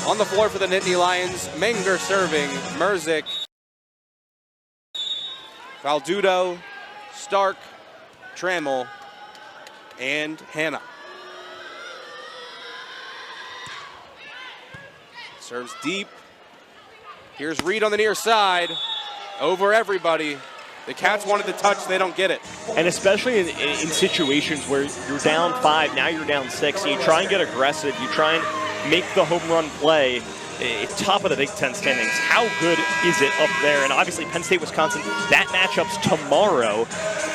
Speaker 1: On the floor for the Nittany Lions, Menger serving, Merzick, Valdudo, Stark, Trammell, and Hanna. Serves deep. Here's Reed on the near side, over everybody. The Cats wanted the touch, they don't get it.
Speaker 2: And especially in situations where you're down 5, now you're down 6, and you try and get aggressive, you try and make the home run play, top of the Big Ten standings. How good is it up there? And obviously Penn State, Wisconsin, that matchup's tomorrow.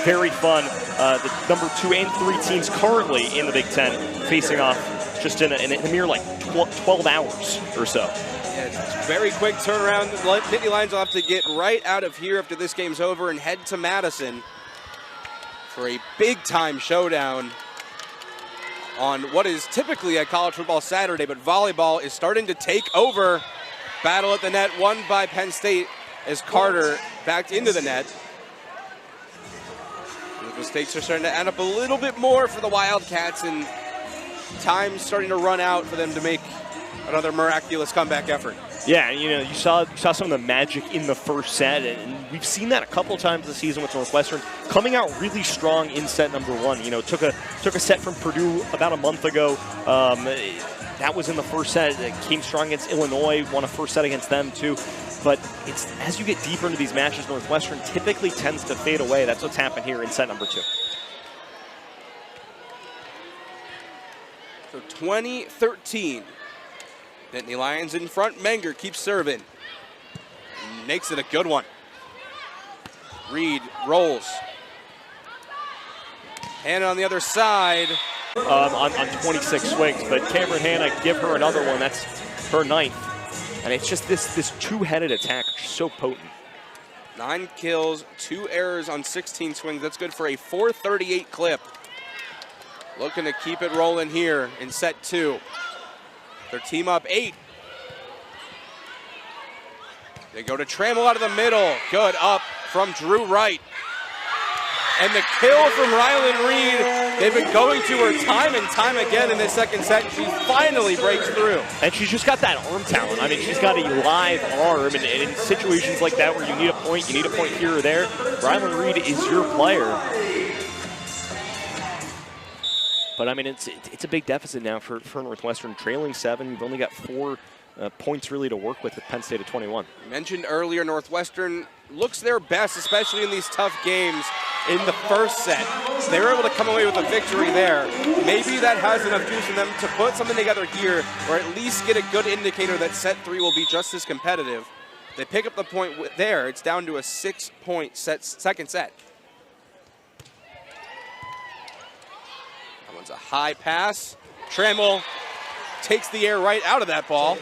Speaker 2: Very fun. The number 2 and 3 teams currently in the Big Ten facing off just in a mere like 12 hours or so.
Speaker 1: Yeah, it's very quick turnaround. The Nittany Lions will have to get right out of here after this game's over and head to Madison for a big-time showdown on what is typically a college football Saturday, but volleyball is starting to take over. Battle at the net won by Penn State as Carter backed into the net. The mistakes are starting to add up a little bit more for the Wildcats, and time's starting to run out for them to make another miraculous comeback effort.
Speaker 2: Yeah, you know, you saw some of the magic in the first set, and we've seen that a couple times this season with Northwestern coming out really strong in set number one. You know, took a set from Purdue about a month ago. That was in the first set. It came strong against Illinois, won a first set against them too. But it's as you get deeper into these matches, Northwestern typically tends to fade away. That's what's happened here in set number two.
Speaker 1: So 20-13. Nittany Lions in front. Menger keeps serving. Makes it a good one. Reed rolls. Hannah on the other side.
Speaker 2: On 26 swings, but Cameron Hannah, give her another one. That's her 9th. And it's just this two-headed attack, so potent.
Speaker 1: 9 kills, 2 errors on 16 swings. That's good for a 438 clip. Looking to keep it rolling here in set 2. Their team up 8. They go to Trammell out of the middle. Good up from Drew Wright. And the kill from Rylan Reed. They've been going to her time and time again in this second set. She finally breaks through.
Speaker 2: And she's just got that arm talent. I mean, she's got a live arm. And in situations like that where you need a point here or there, Rylan Reed is your player. But I mean, it's a big deficit now for Northwestern. Trailing 7, you've only got 4 points really to work with Penn State at 21.
Speaker 1: I mentioned earlier, Northwestern looks their best, especially in these tough games in the first set. They were able to come away with a victory there. Maybe that has enough juice in them to put something together here, or at least get a good indicator that set 3 will be just as competitive. They pick up the point there. It's down to a 6-point second set. That one's a high pass. Trammell takes the air right out of that ball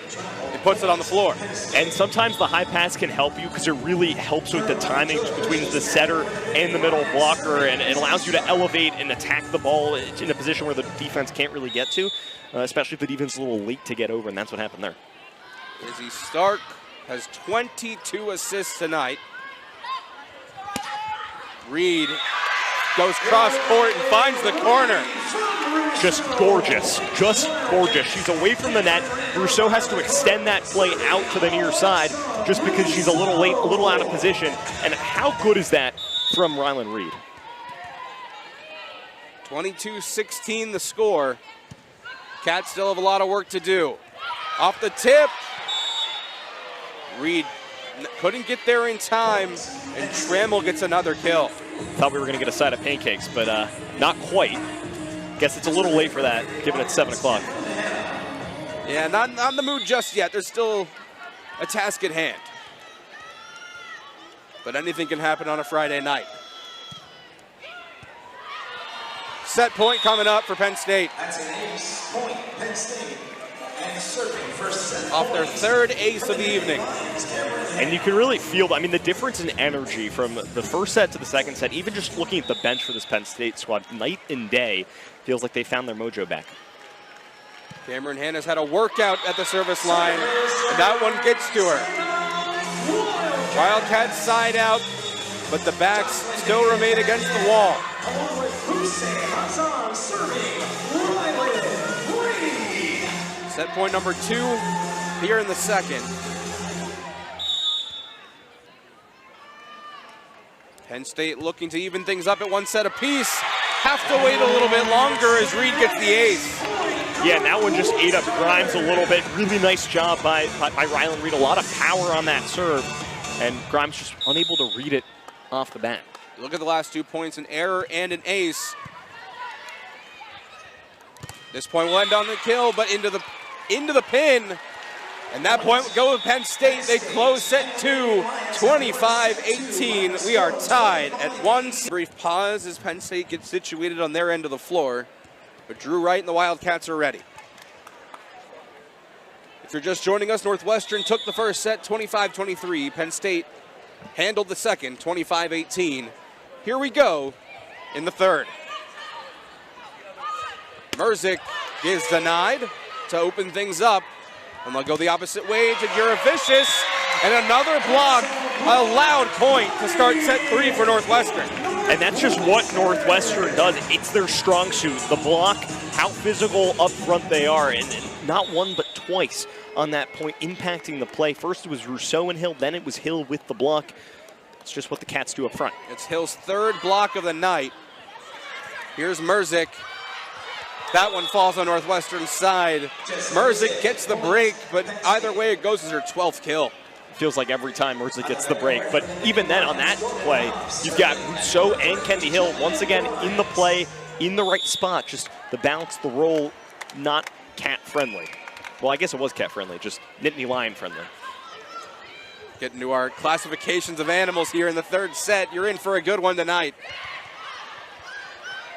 Speaker 1: and puts it on the floor.
Speaker 2: And sometimes the high pass can help you because it really helps with the timing between the setter and the middle blocker, and it allows you to elevate and attack the ball in a position where the defense can't really get to, especially if the defense is a little late to get over, and that's what happened there.
Speaker 1: Izzy Stark has 22 assists tonight. Reed goes cross court and finds the corner.
Speaker 2: Just gorgeous, just gorgeous. She's away from the net. Rousseau has to extend that play out to the near side just because she's a little late, a little out of position. And how good is that from Rylan Reed?
Speaker 1: 22-16 the score. Cats still have a lot of work to do. Off the tip. Reed couldn't get there in time, and Trammell gets another kill.
Speaker 2: Thought we were going to get a side of pancakes, but not quite. Guess it's a little late for that, given it's 7 o'clock.
Speaker 1: Yeah, not in the mood just yet. There's still a task at hand. But anything can happen on a Friday night. Set point coming up for Penn State.
Speaker 3: That's an ace point, Penn State. And serving first set.
Speaker 1: Off their 3rd ace of the evening.
Speaker 2: And you can really feel, I mean, the difference in energy from the first set to the second set, even just looking at the bench for this Penn State squad, night and day, feels like they found their mojo back.
Speaker 1: Cameron Hannah's had a workout at the service line, and that one gets to her. Wildcats side out, but the backs still remain against the wall. Set point number 2 here in the second. Penn State looking to even things up at 1 set apiece. Have to wait a little bit longer as Reed gets the ace.
Speaker 2: Yeah, and that one just ate up Grimes a little bit. Really nice job by Rylan Reed. A lot of power on that serve, and Grimes just unable to read it off the bat.
Speaker 1: Look at the last 2 points, an error and an ace. This point will end on the kill, but into the pin. And that point will go with Penn State. They close set 2, 25-18. We are tied at 1. Brief pause as Penn State gets situated on their end of the floor. But Drew Wright and the Wildcats are ready. If you're just joining us, Northwestern took the first set 25-23. Penn State handled the second 25-18. Here we go in the third. Merzick is denied to open things up. And they'll go the opposite way to Juravicius. And another block, a loud point to start set 3 for Northwestern.
Speaker 2: And that's just what Northwestern does. It's their strong suit. The block, how physical up front they are. And not one but twice on that point, impacting the play. First it was Rousseau and Hill, then it was Hill with the block. It's just what the Cats do up front.
Speaker 1: It's Hill's 3rd block of the night. Here's Merzick. That one falls on Northwestern's side. Merzick gets the break, but either way it goes as her 12th kill.
Speaker 2: Feels like every time Merzick gets the break. But even then on that play, you've got Rousseau and Kendi Hill once again in the play, in the right spot. Just the bounce, the roll, not cat friendly. Well, I guess it was cat friendly, just Nittany Lion friendly.
Speaker 1: Getting to our classifications of animals here in the 3rd set. You're in for a good one tonight.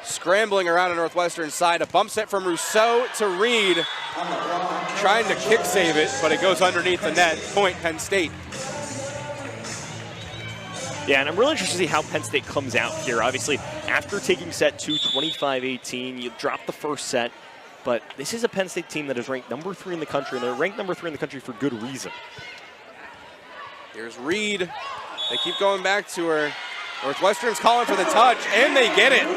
Speaker 1: Scrambling around on Northwestern side, a bump set from Rousseau to Reed. Trying to kick save it, but it goes underneath the net. Point Penn State.
Speaker 2: Yeah, and I'm really interested to see how Penn State comes out here. Obviously, after taking set 2, 25-18, you drop the first set, but this is a Penn State team that is ranked number 3 in the country, and they're ranked number 3 in the country for good reason.
Speaker 1: Here's Reed. They keep going back to her. Northwestern's calling for the touch, and they get it.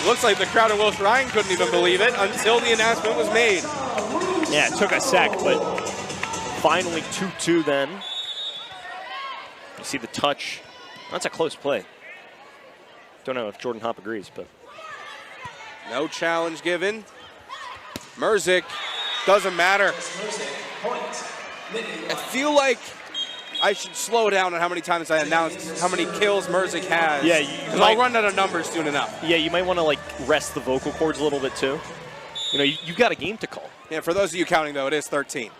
Speaker 1: Looks like the crowd at Willis Ryan couldn't even believe it until the announcement was made.
Speaker 2: Yeah, it took a sec, but finally 2-2 then. You see the touch. That's a close play. Don't know if Jordan Hopp agrees, but.
Speaker 1: No challenge given. Merzick, doesn't matter. I feel like I should slow down on how many times I announce how many kills Merzick has.
Speaker 2: Yeah,
Speaker 1: because I'll run out of numbers soon enough.
Speaker 2: Yeah, you might want to like rest the vocal cords a little bit too. You know, you've got a game to call.
Speaker 1: Yeah, for those of you counting though, it is 13.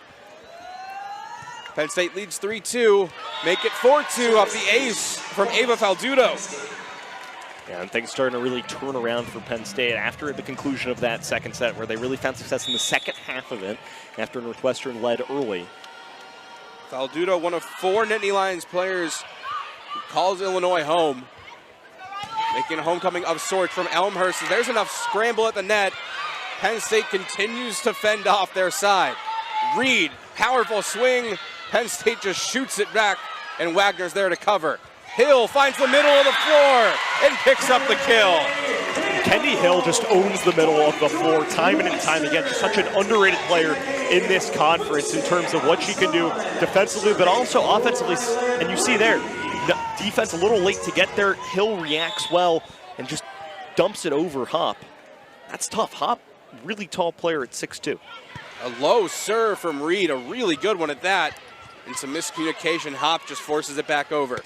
Speaker 1: Penn State leads 3-2. Make it 4-2 off the ace from Ava Faldudo.
Speaker 2: Yeah, and things starting to really turn around for Penn State after the conclusion of that second set, where they really found success in the second half of it after Northwestern led early.
Speaker 1: Faldudo, one of 4 Nittany Lions players who calls Illinois home. Making a homecoming of sorts from Elmhurst. There's enough scramble at the net. Penn State continues to fend off their side. Reed, powerful swing. Penn State just shoots it back, and Wagner's there to cover. Hill finds the middle of the floor and picks up the kill.
Speaker 2: Kendi Hill just owns the middle of the floor time and time again. Just such an underrated player in this conference in terms of what she can do defensively, but also offensively. And you see there, the defense a little late to get there. Hill reacts well and just dumps it over Hopp. That's tough. Hopp, really tall player at 6'2".
Speaker 1: A low serve from Reed, a really good one at that. And some miscommunication. Hopp just forces it back over.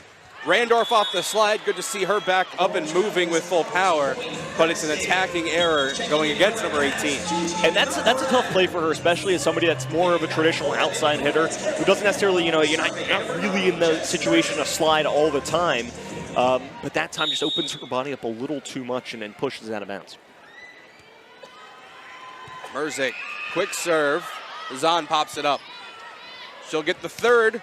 Speaker 1: Randorf off the slide. Good to see her back up and moving with full power, but it's an attacking error going against number 18.
Speaker 2: And that's a tough play for her, especially as somebody that's more of a traditional outside hitter who doesn't necessarily, you're not really in the situation to slide all the time. But that time just opens her body up a little too much and then pushes it out of bounds.
Speaker 1: Merzick, quick serve. Zahn pops it up. She'll get the 3rd.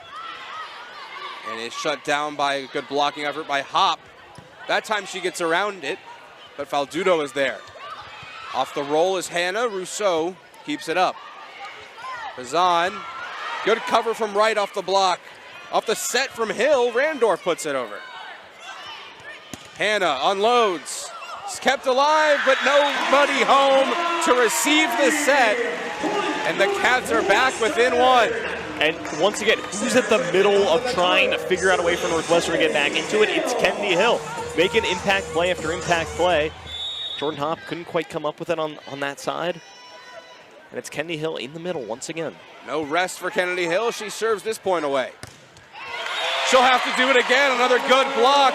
Speaker 1: And is shut down by a good blocking effort by Hopp. That time she gets around it, but Faldudo is there. Off the roll is Hannah. Rousseau keeps it up. Bazan, good cover from right off the block. Off the set from Hill, Randorf puts it over. Hannah unloads. It's kept alive, but nobody home to receive the set. And the Cats are back within 1.
Speaker 2: And once again, who's at the middle of trying to figure out a way for Northwestern to get back into it? It's Kendi Hill, making impact play after impact play. Jordan Hopp couldn't quite come up with it on that side. And it's Kendi Hill in the middle once again.
Speaker 1: No rest for Kendi Hill. She serves this point away. She'll have to do it again. Another good block.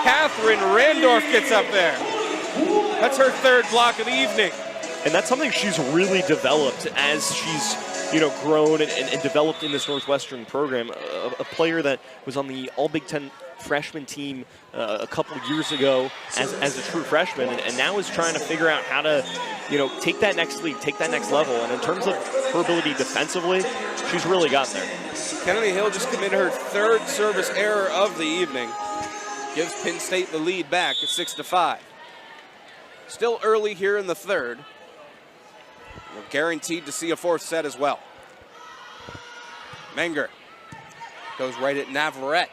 Speaker 1: Catherine Randorf gets up there. That's her 3rd block of the evening.
Speaker 2: And that's something she's really developed as she's grown and developed in this Northwestern program. A player that was on the All-Big Ten freshman team a couple years ago as a true freshman, and now is trying to figure out how to, take that next leap, take that next level. And in terms of her ability defensively, she's really gotten there.
Speaker 1: Kendi Hill just committed her 3rd service error of the evening. Gives Penn State the lead back at 6-5. Still early here in the third. We're guaranteed to see a fourth set as well. Menger goes right at Navarrete.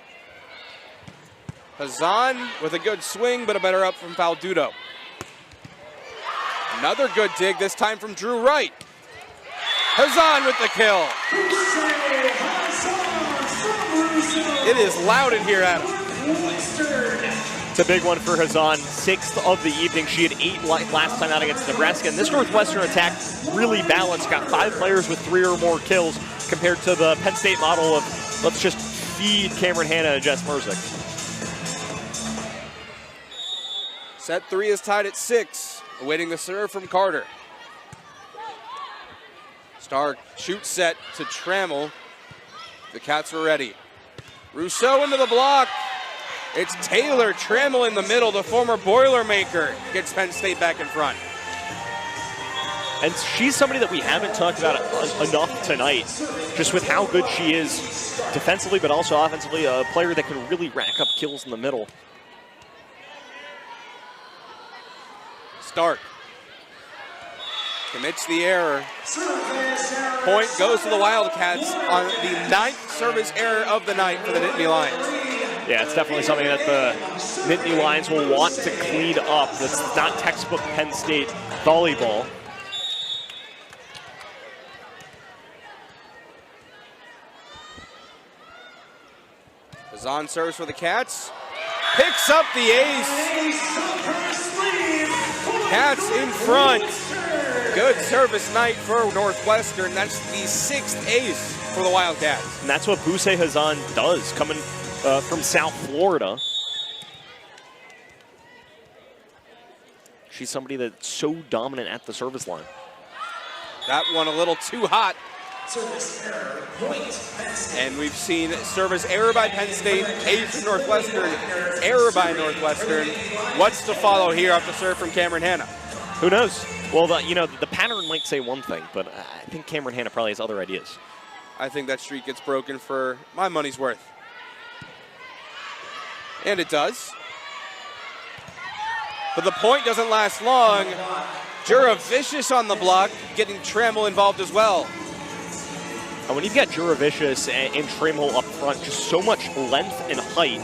Speaker 1: Hazan with a good swing, but a better up from Faldudo. Another good dig, this time from Drew Wright. Hazan with the kill. It is loud in here, Adam.
Speaker 2: It's a big one for Hazan. 6th of the evening. She had 8 last time out against Nebraska. And this Northwestern attack really balanced. Got 5 players with 3 or more kills compared to the Penn State model of let's just feed Cameron Hanna and Jess Merzick.
Speaker 1: Set 3 is tied at 6. Awaiting the serve from Carter. Stark shoots set to Trammell. The Cats are ready. Rousseau into the block. It's Taylor. Trammell in the middle. The former Boilermaker gets Penn State back in front.
Speaker 2: And she's somebody that we haven't talked about enough tonight, just with how good she is defensively, but also offensively, a player that can really rack up kills in the middle.
Speaker 1: Stark commits the error. Point goes to the Wildcats on the 9th service error of the night for the Nittany Lions.
Speaker 2: Yeah, it's definitely something that the Nittany Lions will want to clean up. That's not textbook Penn State volleyball.
Speaker 1: Hazan serves for the Cats. Picks up the ace. Cats in front. Good service night for Northwestern. That's the 6th ace for the Wildcats.
Speaker 2: And that's what Boussaint Hazan does, coming from South Florida. She's somebody that's so dominant at the service line.
Speaker 1: That one a little too hot.
Speaker 3: Service error, point, Penn State.
Speaker 1: And we've seen service error by Penn State, ace from Northwestern, error by Northwestern. What's to follow here off the serve from Cameron Hanna?
Speaker 2: Who knows? Well, the pattern might say one thing, but I think Cameron Hanna probably has other ideas.
Speaker 1: I think that streak gets broken for my money's worth. And it does. But the point doesn't last long. Juravicius on the block, getting Trammell involved as well.
Speaker 2: And when you've got Juravicius and Trammell up front, just so much length and height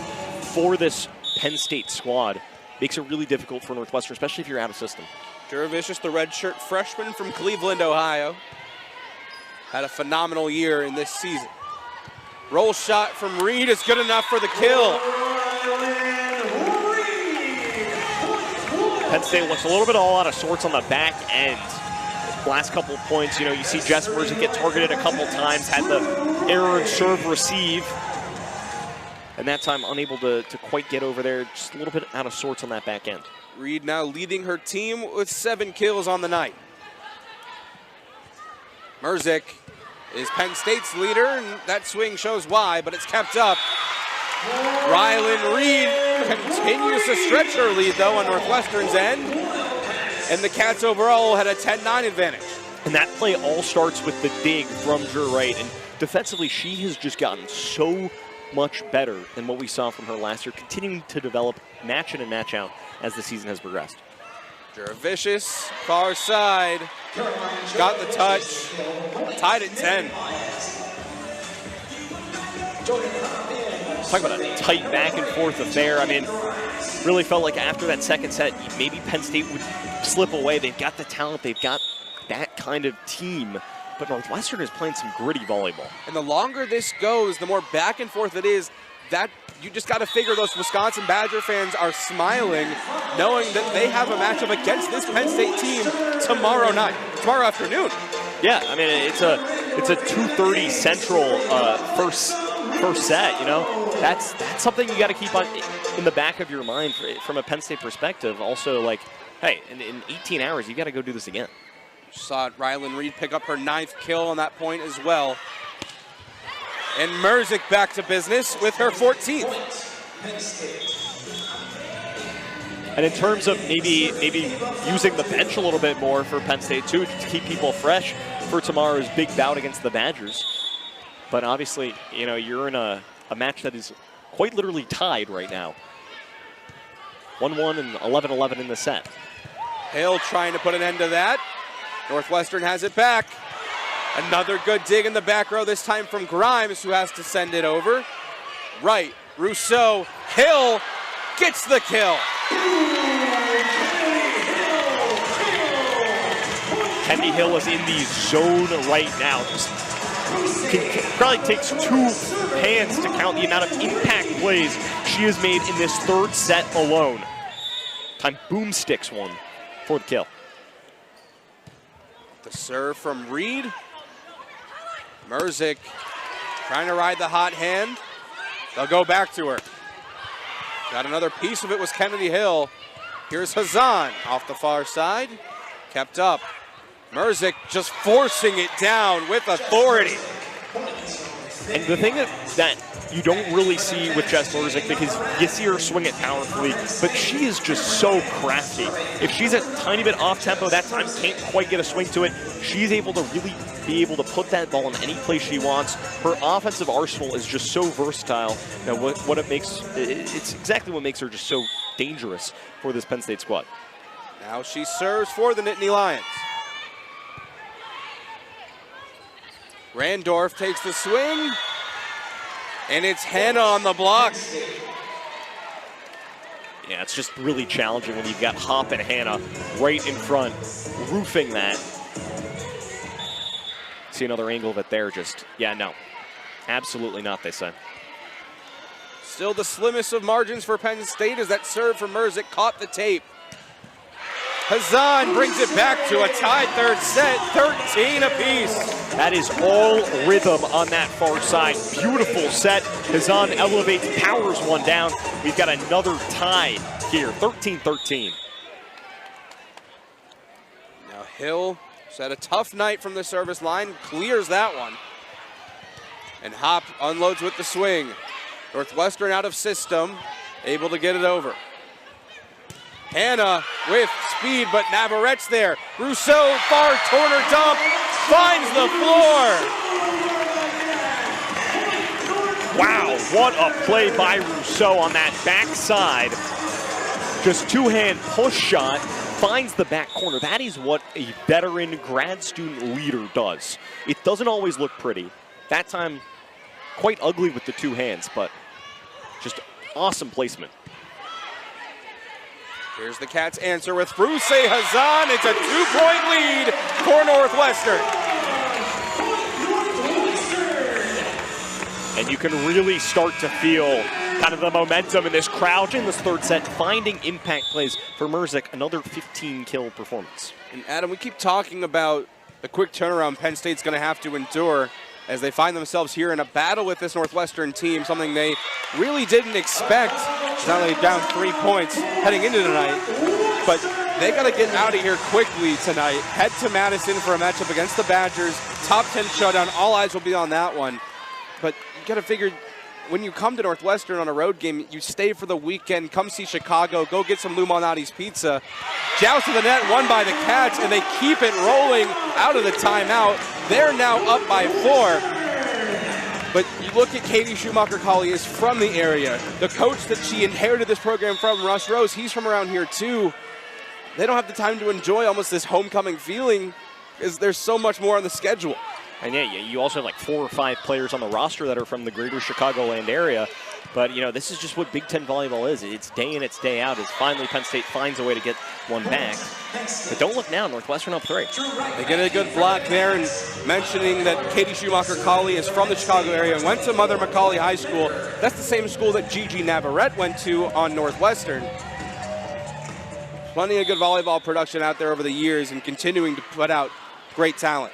Speaker 2: for this Penn State squad makes it really difficult for Northwestern, especially if you're out of system.
Speaker 1: Juravicius, the redshirt freshman from Cleveland, Ohio, had a phenomenal year in this season. Roll shot from Reed is good enough for the kill.
Speaker 2: Penn State looks a little bit all out of sorts on the back end. Last couple of points, you see Jess Merzick get targeted a couple times, had the error in serve receive, and that time unable to quite get over there, just a little bit out of sorts on that back end.
Speaker 1: Reed now leading her team with 7 kills on the night. Merzick is Penn State's leader, and that swing shows why, but it's kept up. Rylan Reed continues to stretch her lead, though, on Northwestern's end. And the Cats overall had a 10-9 advantage.
Speaker 2: And that play all starts with the dig from Drew Wright. And defensively, she has just gotten so much better than what we saw from her last year, continuing to develop match in and match out as the season has progressed.
Speaker 1: Juravicius, far side, got the touch, tied at 10.
Speaker 2: Talk about a tight back and forth affair. I mean, really felt like after that second set, maybe Penn State would slip away. They've got the talent, they've got that kind of team, but Northwestern is playing some gritty volleyball.
Speaker 1: And the longer this goes, the more back and forth it is. That you just got to figure those Wisconsin Badger fans are smiling, knowing that they have a matchup against this Penn State team tomorrow afternoon.
Speaker 2: Yeah, I mean it's a 2:30 Central first set. That's something you got to keep on in the back of your mind from a Penn State perspective. Also, like, hey, in 18 hours you got to go do this again.
Speaker 1: Saw Rylan Reed pick up her 9th kill on that point as well. And Merzick back to business with her 14th.
Speaker 2: And in terms of maybe using the bench a little bit more for Penn State too, to keep people fresh for tomorrow's big bout against the Badgers. But obviously, you're in a match that is quite literally tied right now. 1-1 and 11-11 in the set.
Speaker 1: Hill trying to put an end to that. Northwestern has it back. Another good dig in the back row, this time from Grimes, who has to send it over. Right, Rousseau, Hill gets the kill.
Speaker 2: Kendi Hill is in the zone right now. Probably takes 2 hands to count the amount of impact plays she has made in this 3rd set alone. Time boomsticks one for the kill.
Speaker 1: The serve from Reed. Merzik trying to ride the hot hand. They'll go back to her. Got another piece of it was Kennedy Hill. Here's Hazan off the far side. Kept up. Merzik just forcing it down with authority.
Speaker 2: And the thing that you don't really see with Jess Merzik, because you see her swing it powerfully, but she is just so crafty. If she's a tiny bit off tempo, that time can't quite get a swing to it, she's able to really be able to put that ball in any place she wants. Her offensive arsenal is just so versatile. Now, it's exactly what makes her just so dangerous for this Penn State squad.
Speaker 1: Now she serves for the Nittany Lions. Randorf takes the swing, and it's Hannah on the block.
Speaker 2: Yeah, it's just really challenging when you've got Hop and Hannah right in front, roofing that. See another angle of it there, just, yeah, no. Absolutely not, they say.
Speaker 1: Still the slimmest of margins for Penn State as that serve from Merzik caught the tape. Hazan brings it back to a tied 3rd set, 13 apiece.
Speaker 2: That is all rhythm on that far side. Beautiful set. Hazan elevates, powers one down. We've got another tie here, 13-13.
Speaker 1: Now Hill has had a tough night from the service line, clears that one. And Hop unloads with the swing. Northwestern out of system, able to get it over. Hannah with speed, but Navarrette's there. Rousseau, far corner dump, finds the floor.
Speaker 2: Wow, what a play by Rousseau on that backside. Just 2-hand push shot, finds the back corner. That is what a veteran grad student leader does. It doesn't always look pretty. That time, quite ugly with the 2 hands, but just awesome placement.
Speaker 1: Here's the Cats' answer with Fruse Hazan. It's a 2-point lead for Northwestern.
Speaker 2: And you can really start to feel kind of the momentum in this crowd in this 3rd set, finding impact plays for Merzik, another 15-kill performance.
Speaker 1: And Adam, we keep talking about the quick turnaround Penn State's going to have to endure as they find themselves here in a battle with this Northwestern team, something they really didn't expect. Not only down 3 points heading into tonight, but they got to get out of here quickly tonight. Head to Madison for a matchup against the Badgers. Top 10 showdown. All eyes will be on that one. But you got to figure, when you come to Northwestern on a road game, you stay for the weekend, come see Chicago, go get some Lou Malnati's pizza. Joust to the net, won by the Cats, and they keep it rolling out of the timeout. They're now up by 4. But you look at Katie Schumacher-Colley is from the area. The coach that she inherited this program from, Russ Rose, he's from around here too. They don't have the time to enjoy almost this homecoming feeling because there's so much more on the schedule.
Speaker 2: And yeah, you also have like 4 or 5 players on the roster that are from the greater Chicagoland area. But, you know, this is just what Big Ten volleyball is. It's day in, it's day out. As finally Penn State finds a way to get one back. But don't look now, Northwestern up 3.
Speaker 1: They get a good block there, and mentioning that Katie Schumacher-Colley is from the Chicago area and went to Mother McCauley High School. That's the same school that Gigi Navarrete went to on Northwestern. Plenty of good volleyball production out there over the years and continuing to put out great talent.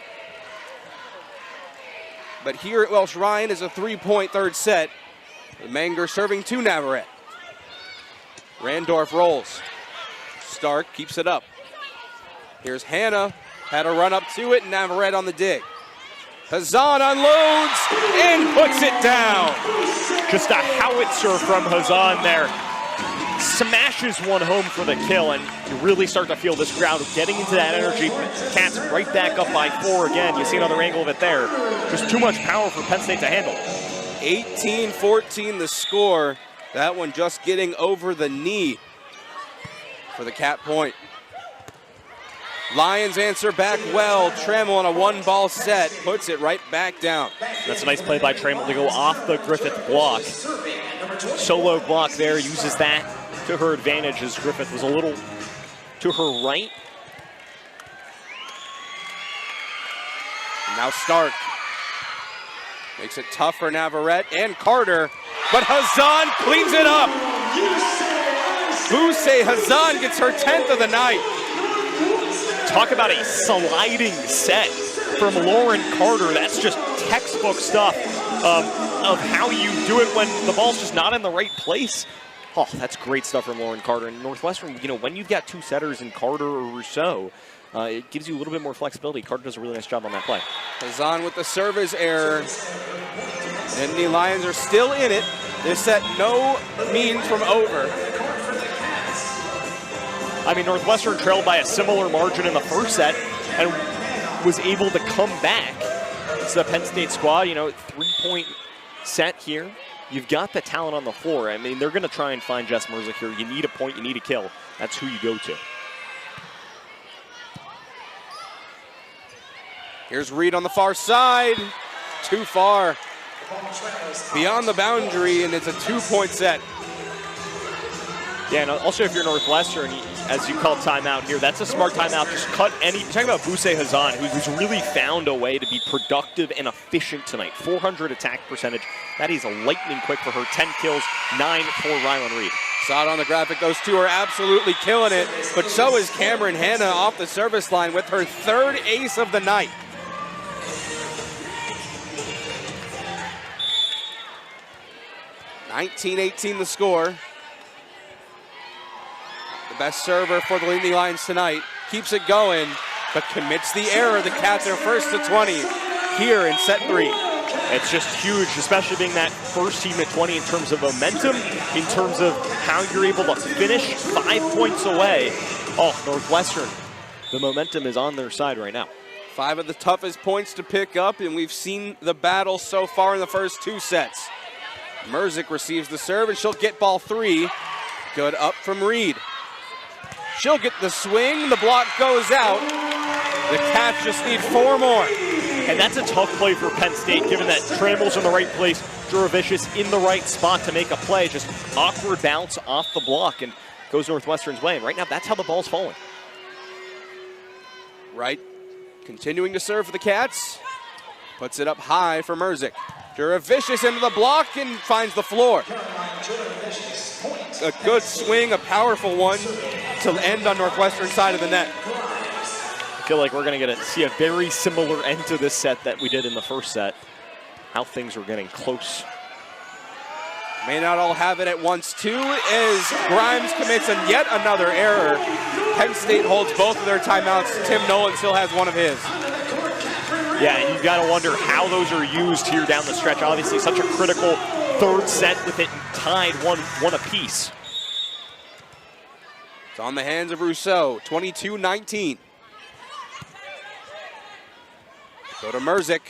Speaker 1: But here at Welsh Ryan is a 3-point 3rd set. Manger serving to Navarrete. Randorf rolls. Stark keeps it up. Here's Hannah. Had a run up to it. Navarrete on the dig. Hazan unloads and puts it down.
Speaker 2: Just a howitzer from Hazan there. Smashes one home for the kill, and you really start to feel this crowd getting into that energy. Cats right back up by 4 again. You see another angle of it there. Just too much power for Penn State to handle.
Speaker 1: 18-14 the score. That one just getting over the knee for the Cat point. Lions answer back well. Trammell on a one-ball set puts it right back down.
Speaker 2: That's a nice play by Trammell to go off the Griffith block. Solo block there, uses that to her advantage as Griffith was a little to her right.
Speaker 1: And now Stark makes it tough for Navarrete and Carter, but Hazan cleans it up. Boussaint Hazan gets her 10th of the night.
Speaker 2: Talk about a sliding set from Lauren Carter. That's just textbook stuff of how you do it when the ball's just not in the right place. Oh, that's great stuff from Lauren Carter. And Northwestern, you know, when you've got two setters in Carter or Rousseau, it gives you a little bit more flexibility. Carter does a really nice job on that play.
Speaker 1: Hazan with the service error. And the Lions are still in it. This set no means from over.
Speaker 2: I mean, Northwestern trailed by a similar margin in the first set and was able to come back. It's the Penn State squad, you know, 3-point set here. You've got the talent on the floor. I mean, they're going to try and find Jess Merzick here. You need a point, you need a kill. That's who you go to.
Speaker 1: Here's Reed on the far side. Too far. Beyond the boundary, and it's a 2-point set.
Speaker 2: Yeah, and also if you're Northwestern, as you call timeout here, that's a smart timeout. Just cut any. Talking about Boussaint Hazan, who's really found a way to be productive and efficient tonight. 400 attack percentage. That is lightning quick for her. 10 kills, 9 for Rylan Reed.
Speaker 1: Saw it on the graphic. Those two are absolutely killing it. But so is Cameron Hanna off the service line with her 3rd ace of the night. (19-18) the score. The best server for the Lady Lions tonight. Keeps it going, but commits the error. The Cats are first to 20 here in set 3.
Speaker 2: It's just huge, especially being that first team at 20 in terms of momentum, in terms of how you're able to finish 5 points away. Oh, Northwestern, the momentum is on their side right now.
Speaker 1: 5 of the toughest points to pick up, and we've seen the battle so far in the first 2 sets. Merzick receives the serve, and she'll get ball 3. Good up from Reed. She'll get the swing. The block goes out. The Cats just need 4 more.
Speaker 2: And that's a tough play for Penn State, given that Trammell's in the right place, Juravicius in the right spot to make a play. Just awkward bounce off the block and goes Northwestern's way. And right now, that's how the ball's falling.
Speaker 1: Right. Continuing to serve for the Cats. Puts it up high for Merzick. Juravicius into the block and finds the floor. A good swing, a powerful one to end on Northwestern's side of the net.
Speaker 2: I feel like we're going to see a very similar end to this set that we did in the first set. How things are getting close.
Speaker 1: May not all have it at once, too, as Grimes commits yet another error. Penn State holds both of their timeouts. Tim Nolan still has one of his.
Speaker 2: Yeah, and you've got to wonder how those are used here down the stretch. Obviously, such a critical 3rd set with it tied one apiece.
Speaker 1: It's on the hands of Rousseau, 22-19. Go to Merzick.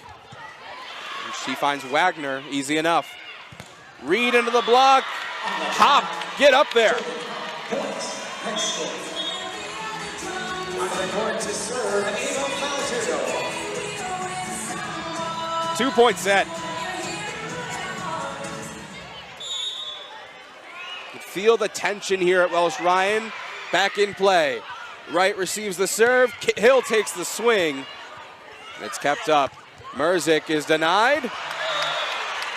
Speaker 1: She finds Wagner, easy enough. Reed into the block. Hop, get up there. Two-point set. You feel the tension here at Welsh Ryan. Back in play. Wright receives the serve. Hill takes the swing. It's kept up. Merzick is denied.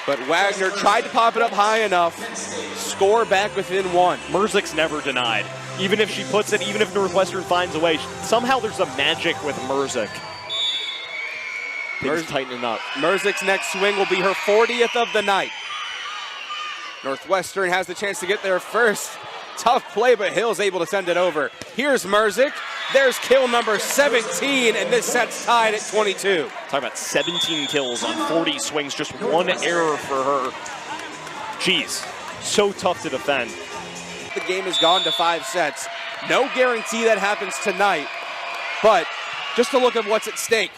Speaker 1: But Wagner tried to pop it up high enough. Score back within 1.
Speaker 2: Merzick's never denied. Even if she puts it, even if Northwestern finds a way, somehow there's a magic with Merzick. Things tightening up.
Speaker 1: Merzick's next swing will be her 40th of the night. Northwestern has the chance to get there first. Tough play, but Hill's able to send it over. Here's Merzick. There's kill number 17, and this set's tied at 22.
Speaker 2: Talk about 17 kills on 40 swings, just 1 error for her. Jeez, so tough to defend.
Speaker 1: The game has gone to 5 sets. No guarantee that happens tonight, but just to look at what's at stake.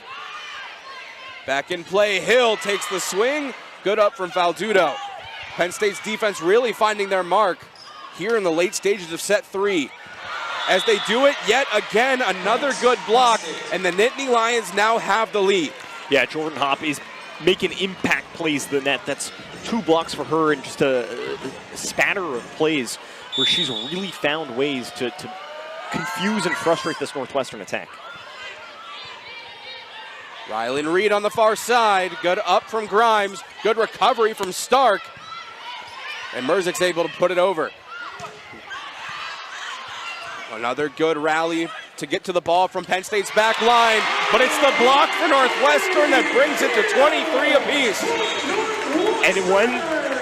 Speaker 1: Back in play, Hill takes the swing. Good up from Faldudo. Penn State's defense really finding their mark here in the late stages of set 3. as they do it yet again. Another good block, and the Nittany Lions now have the lead.
Speaker 2: Yeah, Jordan Hopp is making impact plays to the net. That's 2 blocks for her and just a spatter of plays where she's really found ways to confuse and frustrate this Northwestern attack.
Speaker 1: Rylan Reed on the far side. Good up from Grimes. Good recovery from Stark. And Merzik's able to put it over. Another good rally to get to the ball from Penn State's back line. But it's the block for Northwestern that brings it to 23 apiece.
Speaker 2: And when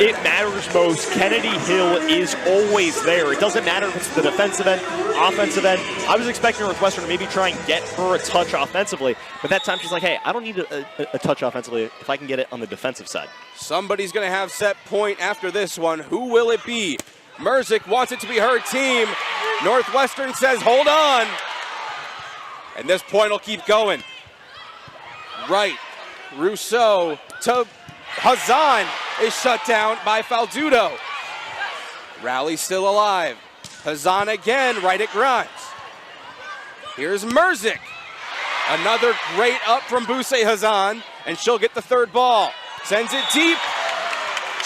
Speaker 2: it matters most, Kennedy Hill is always there. It doesn't matter if it's the defensive end, offensive end. I was expecting Northwestern to maybe try and get her a touch offensively, but that time she's like, hey, I don't need a touch offensively if I can get it on the defensive side.
Speaker 1: Somebody's going to have set point after this one. Who will it be? Merzik wants it to be her team. Northwestern says, hold on. And this point will keep going. Right. Rousseau to Hazan is shut down by Faldudo. Rally still alive. Hazan again, right at Grimes. Here's Merzik. Another great up from Boussaint Hazan, and she'll get the 3rd ball. Sends it deep.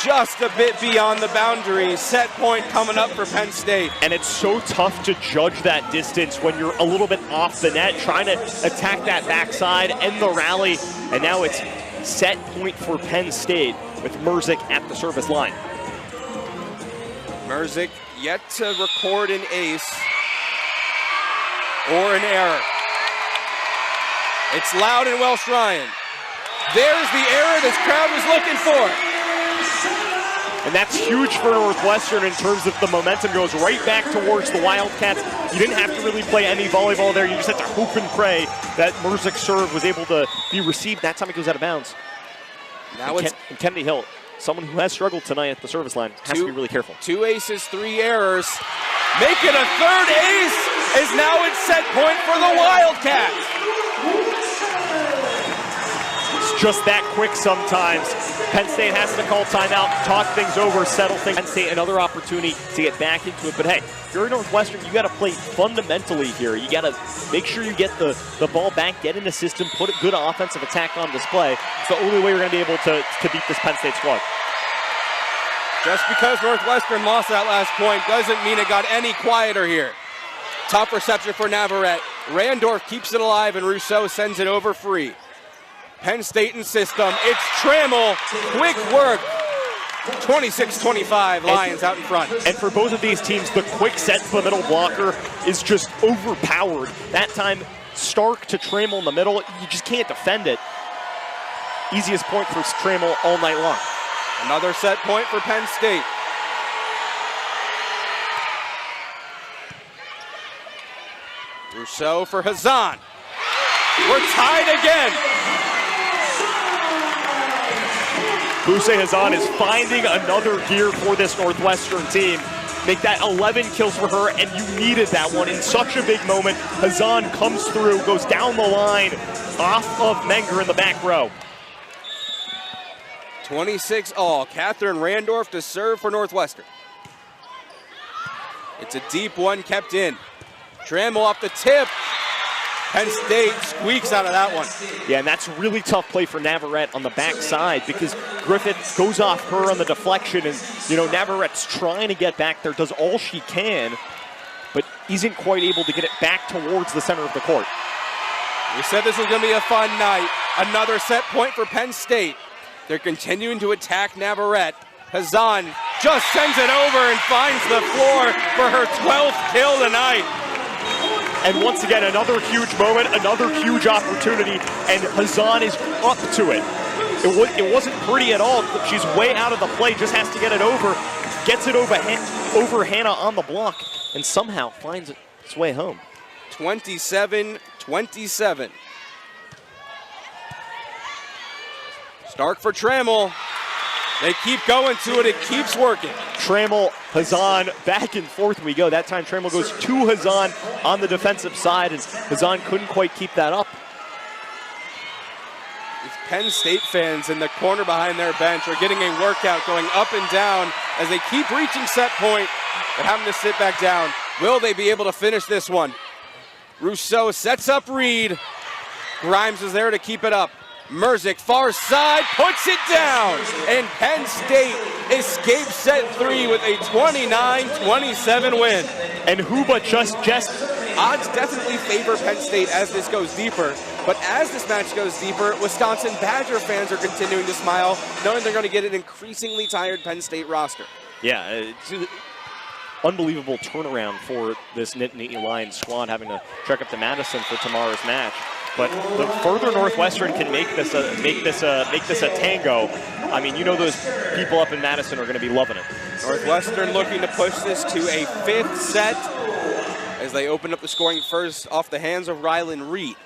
Speaker 1: Just a bit beyond the boundary. Set point coming up for Penn State.
Speaker 2: And it's so tough to judge that distance when you're a little bit off the net, trying to attack that backside, end the rally, and now it's set point for Penn State with Merzik at the service line.
Speaker 1: Merzik yet to record an ace or an error. It's loud in Welsh Ryan. There's the error this crowd was looking for.
Speaker 2: And that's huge for Northwestern in terms of the momentum goes right back towards the Wildcats. You didn't have to really play any volleyball there. You just had to hope and pray that Merzik's serve was able to be received. That time it goes out of bounds.
Speaker 1: Now it's
Speaker 2: Kennedy Hill, someone who has struggled tonight at the service line, has to be really careful. 2
Speaker 1: aces, 3 errors. Making a 3rd ace is now at set point for the Wildcats.
Speaker 2: It's just that quick sometimes. Penn State has to call timeout, talk things over, settle things. Penn State another opportunity to get back into it. But hey, if you're Northwestern, you got to play fundamentally here. You got to make sure you get the ball back, get in the system, put a good offensive attack on display. It's the only way you're going to be able to beat this Penn State squad.
Speaker 1: Just because Northwestern lost that last point doesn't mean it got any quieter here. Tough reception for Navarrete. Randorf keeps it alive, and Rousseau sends it over free. Penn State in system. It's Trammell. Quick work. 26-25, Lions out in front.
Speaker 2: And for both of these teams, the quick set to the middle blocker is just overpowered. That time, Stark to Trammell in the middle, you just can't defend it. Easiest point for Trammell all night long.
Speaker 1: Another set point for Penn State. Rousseau for Hazan. We're tied again.
Speaker 2: Boussaint Hazan is finding another gear for this Northwestern team. Make that 11 kills for her, and you needed that one in such a big moment. Hazan comes through, goes down the line, off of Menger in the back row.
Speaker 1: 26 all. Catherine Randorf to serve for Northwestern. It's a deep one kept in. Trammell off the tip. Penn State squeaks out of that one.
Speaker 2: Yeah, and that's a really tough play for Navarrete on the backside because Griffith goes off her on the deflection, and Navarrette's trying to get back there, does all she can, but isn't quite able to get it back towards the center of the court.
Speaker 1: We said this was going to be a fun night. Another set point for Penn State. They're continuing to attack Navarrete. Hazan just sends it over and finds the floor for her 12th kill tonight.
Speaker 2: And once again, another huge moment, another huge opportunity, and Hazan is up to it. It wasn't pretty at all. She's way out of the play, just has to get it over, gets it over Hannah on the block, and somehow finds its way home.
Speaker 1: 27-27. Stark for Trammell. They keep going to it. It keeps working.
Speaker 2: Trammell, Hazan, back and forth we go. That time Trammell goes to Hazan on the defensive side, and Hazan couldn't quite keep that up.
Speaker 1: These Penn State fans in the corner behind their bench are getting a workout going up and down as they keep reaching set point, but having to sit back down. Will they be able to finish this one? Rousseau sets up Reed. Grimes is there to keep it up. Merzick, far side, puts it down. And Penn State escapes set 3 with a 29-27 win.
Speaker 2: And who but just
Speaker 1: odds definitely favor Penn State as this goes deeper. But as this match goes deeper, Wisconsin Badger fans are continuing to smile, knowing they're going to get an increasingly tired Penn State roster.
Speaker 2: Yeah, it's an unbelievable turnaround for this Nittany Lions squad, having to trek up to Madison for tomorrow's match. But the further Northwestern can make this a tango, I mean, you know those people up in Madison are going to be loving it.
Speaker 1: Northwestern looking to push this to a 5th set as they open up the scoring first off the hands of Rylan Reed.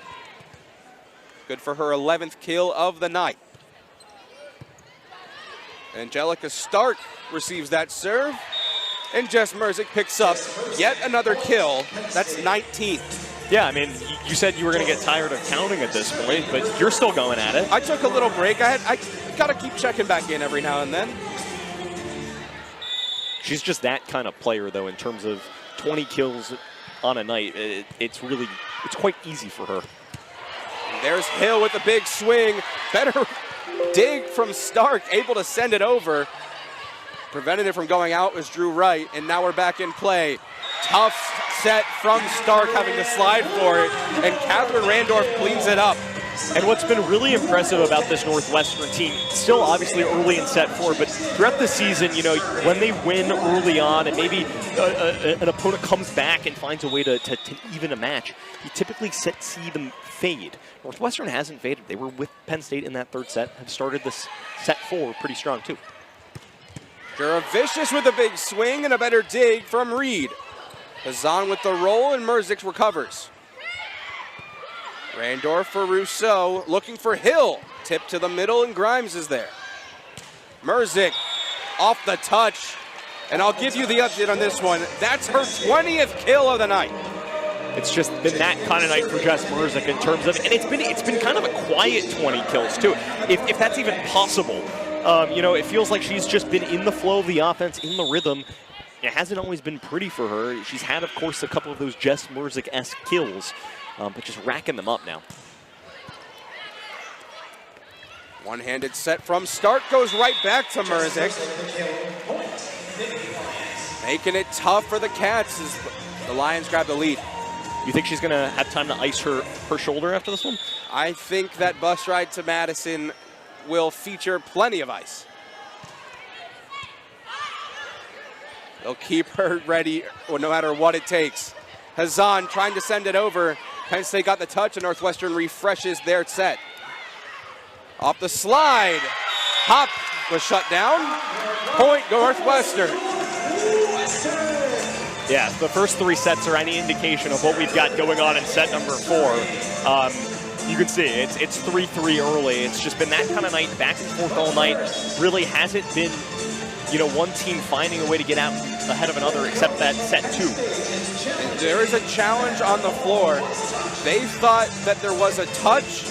Speaker 1: Good for her 11th kill of the night. Angelica Stark receives that serve, and Jess Merzick picks up yet another kill. That's 19th.
Speaker 2: Yeah, I mean, you said you were going to get tired of counting at this point, but you're still going at it.
Speaker 1: I took a little break. I got to keep checking back in every now and then.
Speaker 2: She's just that kind of player, though, in terms of 20 kills on a night. It's quite easy for her.
Speaker 1: And there's Hill with a big swing. Better dig from Stark, able to send it over. Preventing it from going out was Drew Wright, and now we're back in play. Tough set from Stark, having to slide for it, and Catherine Randorf cleans it up.
Speaker 2: And what's been really impressive about this Northwestern team, still obviously early in set 4, but throughout the season, you know, when they win early on and maybe an opponent comes back and finds a way to even a match, you typically see them fade. Northwestern hasn't faded. They were with Penn State in that 3rd set, have started this set 4 pretty strong too.
Speaker 1: Juravicius with a big swing and a better dig from Reed. Hazan with the roll, and Merzick recovers. Randorf for Rousseau, looking for Hill. Tip to the middle, and Grimes is there. Merzick off the touch, and I'll give you the update on this one. That's her 20th kill of the night.
Speaker 2: It's just been that kind of night for Jess Merzick in terms of, and it's been kind of a quiet 20 kills too, if that's even possible. You know, it feels like she's just been in the flow of the offense, in the rhythm. It hasn't always been pretty for her. She's had, of course, a couple of those Jess Merzick-esque kills, but just racking them up now.
Speaker 1: One-handed set from Stark goes right back to Merzick. Making it tough for the Cats as the Lions grab the lead.
Speaker 2: You think she's going to have time to ice her shoulder after this one?
Speaker 1: I think that bus ride to Madison will feature plenty of ice. They'll keep her ready no matter what it takes. Hazan trying to send it over. Penn State got the touch, and Northwestern refreshes their set. Off the slide. Hop was shut down. Point Northwestern.
Speaker 2: Yeah, the first 3 sets are any indication of what we've got going on in set number 4. You can see it's 3-3 early. It's just been that kind of night, back and forth all night. Really hasn't been, you know, one team finding a way to get out ahead of another except that set 2.
Speaker 1: And there is a challenge on the floor. They thought that there was a touch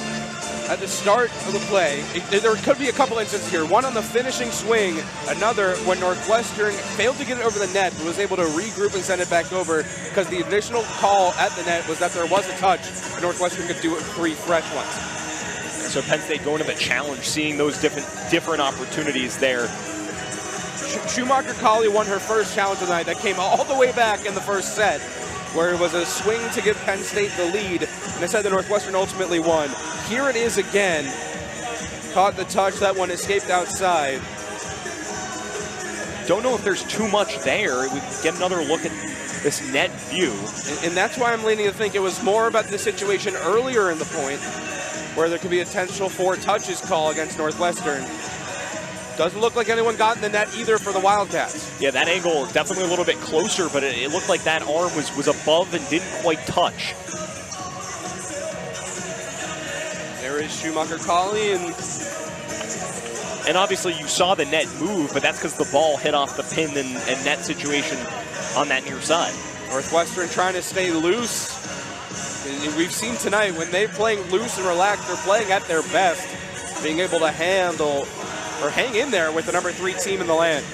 Speaker 1: at the start of the play. There could be a couple instances here. One on the finishing swing, another when Northwestern failed to get it over the net, but was able to regroup and send it back over because the initial call at the net was that there was a touch, and Northwestern could do it 3 fresh ones.
Speaker 2: So Penn State going to the challenge, seeing those different opportunities there.
Speaker 1: Schumacher-Colley won her first challenge of the night. That came all the way back in the first set, where it was a swing to give Penn State the lead, and they said the Northwestern ultimately won. Here it is again. Caught the touch, that one escaped outside.
Speaker 2: Don't know if there's too much there. We get another look at this net view.
Speaker 1: And that's why I'm leaning to think it was more about the situation earlier in the point, where there could be a potential 4 touches call against Northwestern. Doesn't look like anyone got in the net either for the Wildcats.
Speaker 2: Yeah, that angle definitely a little bit closer, but it looked like that arm was above and didn't quite touch.
Speaker 1: There is Schumacher-Colley,
Speaker 2: and obviously you saw the net move, but that's because the ball hit off the pin and net situation on that near side.
Speaker 1: Northwestern trying to stay loose. And we've seen tonight when they're playing loose and relaxed, they're playing at their best, being able to handle or hang in there with the number 3 team in the land.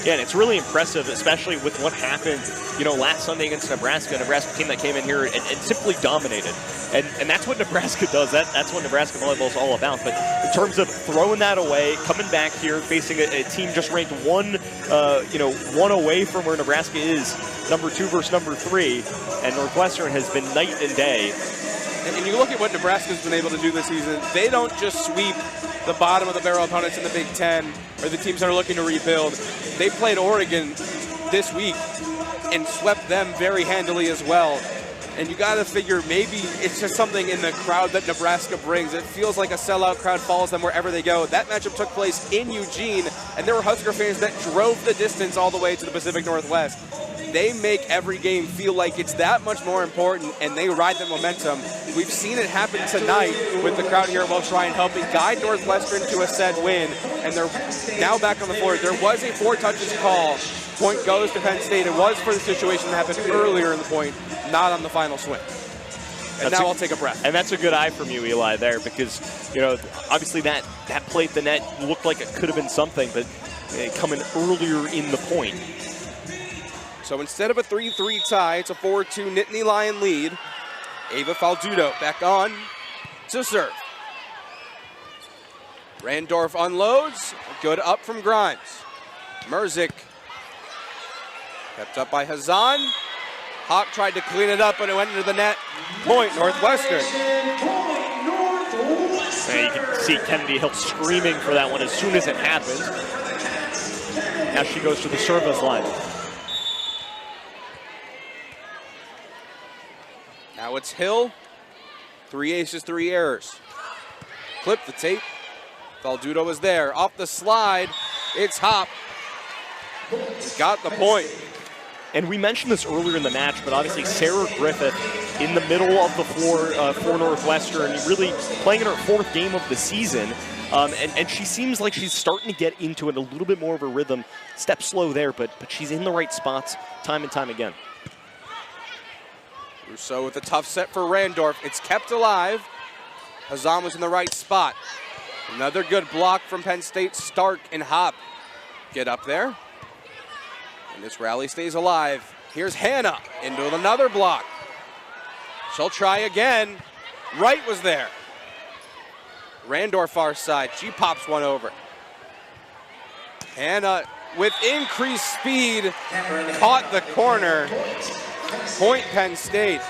Speaker 2: Yeah, and it's really impressive, especially with what happened, last Sunday against Nebraska. Nebraska team that came in here and simply dominated. And that's what Nebraska does. That's what Nebraska volleyball is all about. But in terms of throwing that away, coming back here, facing a team just ranked one away from where Nebraska is, number 2 versus number 3, and Northwestern has been night and day.
Speaker 1: And you look at what Nebraska's been able to do this season. They don't just sweep the bottom of the barrel opponents in the Big Ten or the teams that are looking to rebuild. They played Oregon this week and swept them very handily as well. And you got to figure maybe it's just something in the crowd that Nebraska brings. It feels like a sellout crowd follows them wherever they go. That matchup took place in Eugene, and there were Husker fans that drove the distance all the way to the Pacific Northwest. They make every game feel like it's that much more important, and they ride the momentum. We've seen it happen tonight with the crowd here at Welsh Ryan helping guide Northwestern to a said win, and they're now back on the floor. There was a 4 touches call. Point goes to Penn State. It was for the situation that happened earlier in the point, not on the final swing. And now I'll take a breath.
Speaker 2: And that's a good eye from you, Eli, there, because, obviously that play at the net looked like it could have been something, but coming earlier in the point.
Speaker 1: So instead of a 3-3 tie, it's a 4-2 Nittany Lion lead. Ava Faldudo back on to serve. Randorf unloads. Good up from Grimes. Merzik kept up by Hazan. Hawk tried to clean it up, but it went into the net. Point Northwestern.
Speaker 2: And you can see Kennedy Hill screaming for that one as soon as it happened. Now she goes to the service line.
Speaker 1: Now it's Hill. 3 aces, 3 errors. Clip the tape. Faldudo is there. Off the slide, it's Hop. Got the point.
Speaker 2: And we mentioned this earlier in the match, but obviously Sarah Griffith in the middle of the floor for Northwestern, really playing in her 4th game of the season. And she seems like she's starting to get into it a little bit more of a rhythm. Step slow there, but she's in the right spots time and time again.
Speaker 1: Rousseau with a tough set for Randorf. It's kept alive. Hazan was in the right spot. Another good block from Penn State. Stark and Hop get up there. And this rally stays alive. Here's Hannah into another block. She'll try again. Wright was there. Randorf far side. She pops one over. Hannah with increased speed caught the corner. Point Penn State.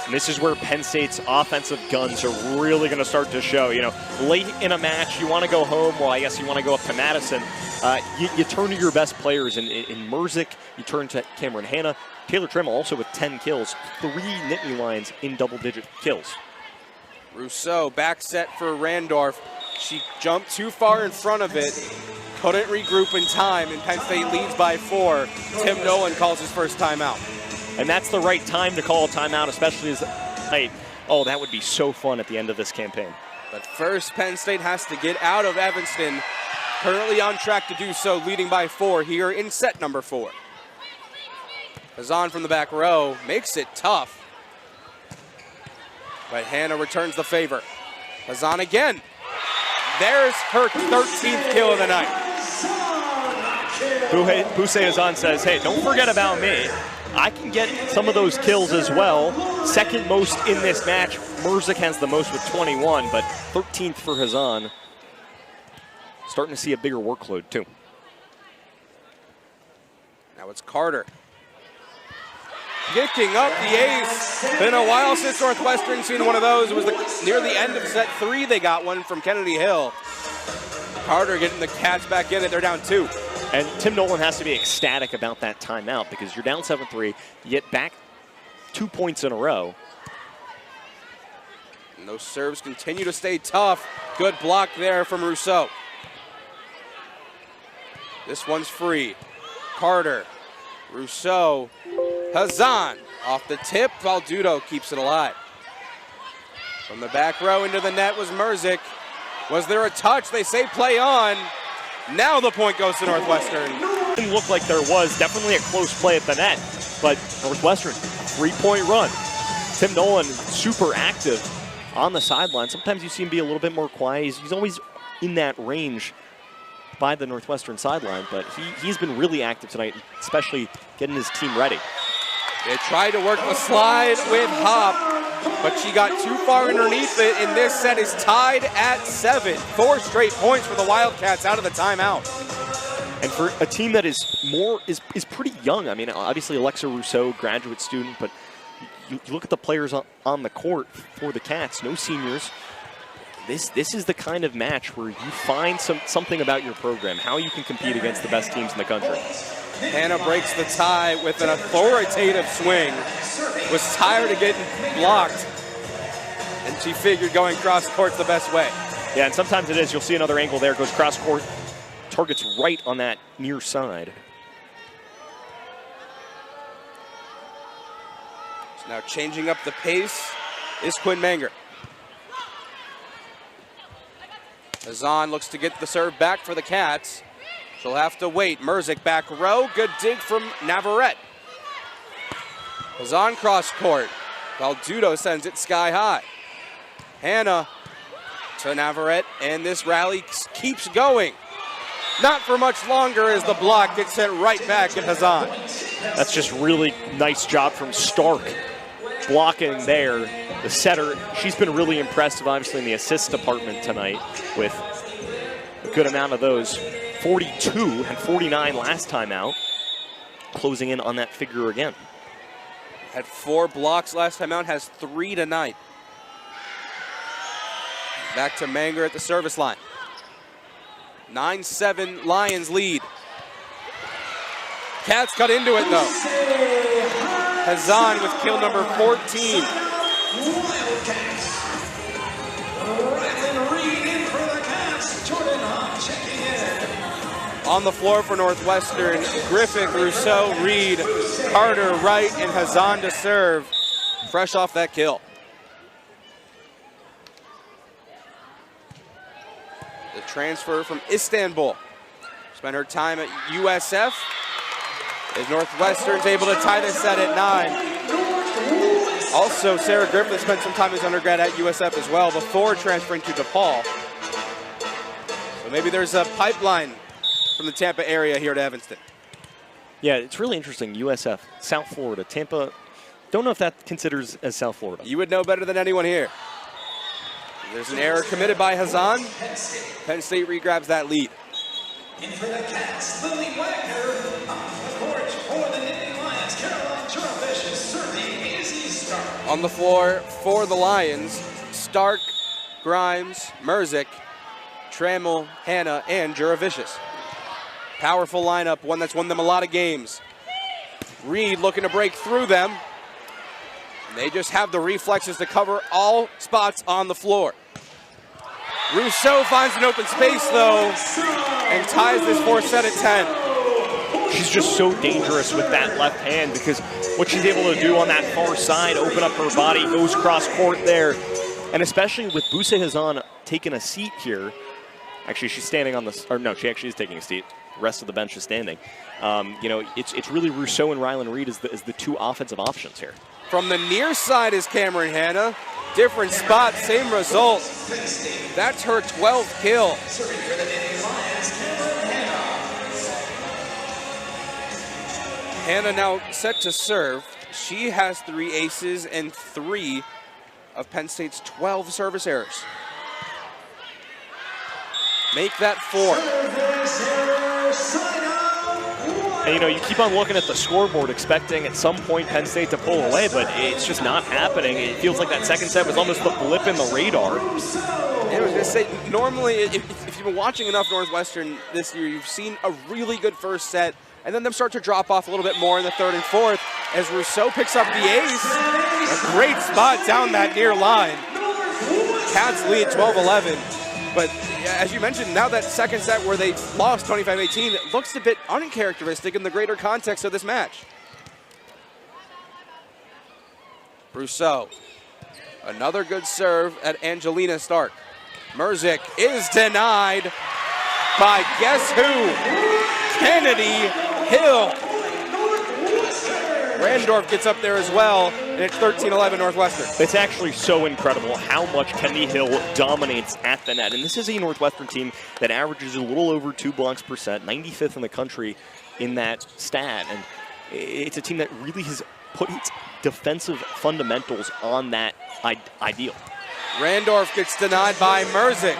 Speaker 2: And this is where Penn State's offensive guns are really going to start to show. Late in a match, you want to go home. Well, I guess you want to go up to Madison. You turn to your best players. In Merzik, you turn to Cameron Hannah. Taylor Trammell also with 10 kills. 3 Nittany Lions in double-digit kills.
Speaker 1: Rousseau, back set for Randorf. She jumped too far in front of it. Couldn't regroup in time, and Penn State leads by 4. Tim Nolan calls his first timeout.
Speaker 2: And that's the right time to call a timeout, especially as, that would be so fun at the end of this campaign.
Speaker 1: But first, Penn State has to get out of Evanston. Currently on track to do so, leading by 4 here in set number 4. Hazan from the back row makes it tough. But Hannah returns the favor. Hazan again. There's her 13th kill of the night.
Speaker 2: Buse Hazan says, hey, don't forget about me. I can get some of those kills as well. Second most in this match. Merzik has the most with 21, but 13th for Hazan. Starting to see a bigger workload, too.
Speaker 1: Now it's Carter. Picking up the ace. Been a while since Northwestern seen one of those. It was near the end of set 3 they got one from Kennedy Hill. Carter getting the Cats back in it. They're down 2.
Speaker 2: And Tim Nolan has to be ecstatic about that timeout because you're down 7-3. You get back 2 points in a row.
Speaker 1: And those serves continue to stay tough. Good block there from Rousseau. This one's free. Carter, Rousseau, Hazan off the tip. Faldudo keeps it alive. From the back row into the net was Merzik. Was there a touch? They say play on. Now the point goes to Northwestern.
Speaker 2: Didn't look like there was. Definitely a close play at the net. But Northwestern, 3-point run. Tim Nolan, super active on the sideline. Sometimes you see him be a little bit more quiet. He's always in that range. by the Northwestern sideline, but he's been really active tonight, especially getting his team ready.
Speaker 1: They tried to work the slide with Hop, but she got too far underneath it, and this set is tied at 7. 4 straight points for the Wildcats out of the timeout.
Speaker 2: And for a team that is pretty young, I mean, obviously Alexa Rousseau, graduate student, but you look at the players on the court for the Cats, no seniors. This is the kind of match where you find something about your program, how you can compete against the best teams in the country.
Speaker 1: Hannah breaks the tie with an authoritative swing. Was tired of getting blocked, and she figured going cross court's the best way.
Speaker 2: Yeah, and sometimes it is. You'll see another angle there, goes cross court, targets right on that near side.
Speaker 1: So now changing up the pace is Quinn Manger. Hazan looks to get the serve back for the Cats. She'll have to wait. Merzick back row. Good dig from Navarrete. Hazan cross court. Valdudo sends it sky high. Hannah to Navarrete, and this rally keeps going. Not for much longer as the block gets sent right back at Hazan.
Speaker 2: That's just really nice job from Stark blocking there. The setter, she's been really impressive, obviously, in the assist department tonight with a good amount of those. 42 and 49 last time out, closing in on that figure again.
Speaker 1: Had 4 blocks last time out, has 3 tonight. Back to Manger at the service line. 9-7 Lions lead. Cats cut into it though. Hazan with kill number 14. On the floor for Northwestern, Griffith, Rousseau, Reed, Carter, Wright, and Hazan to serve. Fresh off that kill. The transfer from Istanbul. Spent her time at USF. As Northwestern's able to tie this set at 9. Also, Sarah Griffith spent some time as undergrad at USF as well before transferring to DePaul. So maybe there's a pipeline from the Tampa area here to Evanston.
Speaker 2: Yeah, it's really interesting. USF, South Florida, Tampa. Don't know if that considers as South Florida.
Speaker 1: You would know better than anyone here. There's an error committed by Hazan. Penn State regrabs that lead.
Speaker 3: In for the Cats, Lily Wagner. On the court for the Nittany Lions, Caroline Juravish is serving Izzy Stark.
Speaker 1: On the floor for the Lions, Stark, Grimes, Merzick, Trammell, Hannah, and Juravicius. Powerful lineup, one that's won them a lot of games. Reed looking to break through them. And they just have the reflexes to cover all spots on the floor. Rousseau finds an open space though, and ties this 4th set at 10.
Speaker 2: She's just so dangerous with that left hand because what she's able to do on that far side, open up her body, goes cross court there. And especially with Buse Hazan taking a seat here. Actually, she's standing on the, or no, she actually is taking a seat. The rest of the bench is standing. You know, it's really Rousseau and Rylan Reed as the 2 offensive options here.
Speaker 1: From the near side is Cameron Hannah. Different spot, same result. That's her 12th kill. Hannah now set to serve. She has 3 aces and 3 of Penn State's 12 service errors. Make that 4.
Speaker 2: And, you know, you keep on looking at the scoreboard expecting at some point Penn State to pull away, but it's just not happening. It feels like that second set was almost the blip in the radar.
Speaker 1: I was going to say, normally, if you've been watching enough Northwestern this year, you've seen a really good first set, and then them start to drop off a little bit more in the 3rd and 4th as Rousseau picks up the ace. A great spot down that near line. Cats lead 12-11. But as you mentioned, now that second set where they lost 25-18 looks a bit uncharacteristic in the greater context of this match. Rousseau, another good serve at Angelina Stark. Merzick is denied by guess who? Kennedy Hill. Randorf gets up there as well. and it's 13-11 Northwestern.
Speaker 2: It's actually so incredible how much Kendi Hill dominates at the net. And this is a Northwestern team that averages a little over 2 blocks per set, 95th in the country in that stat. And it's a team that really has put its defensive fundamentals on that ideal.
Speaker 1: Randorf gets denied by Merzick.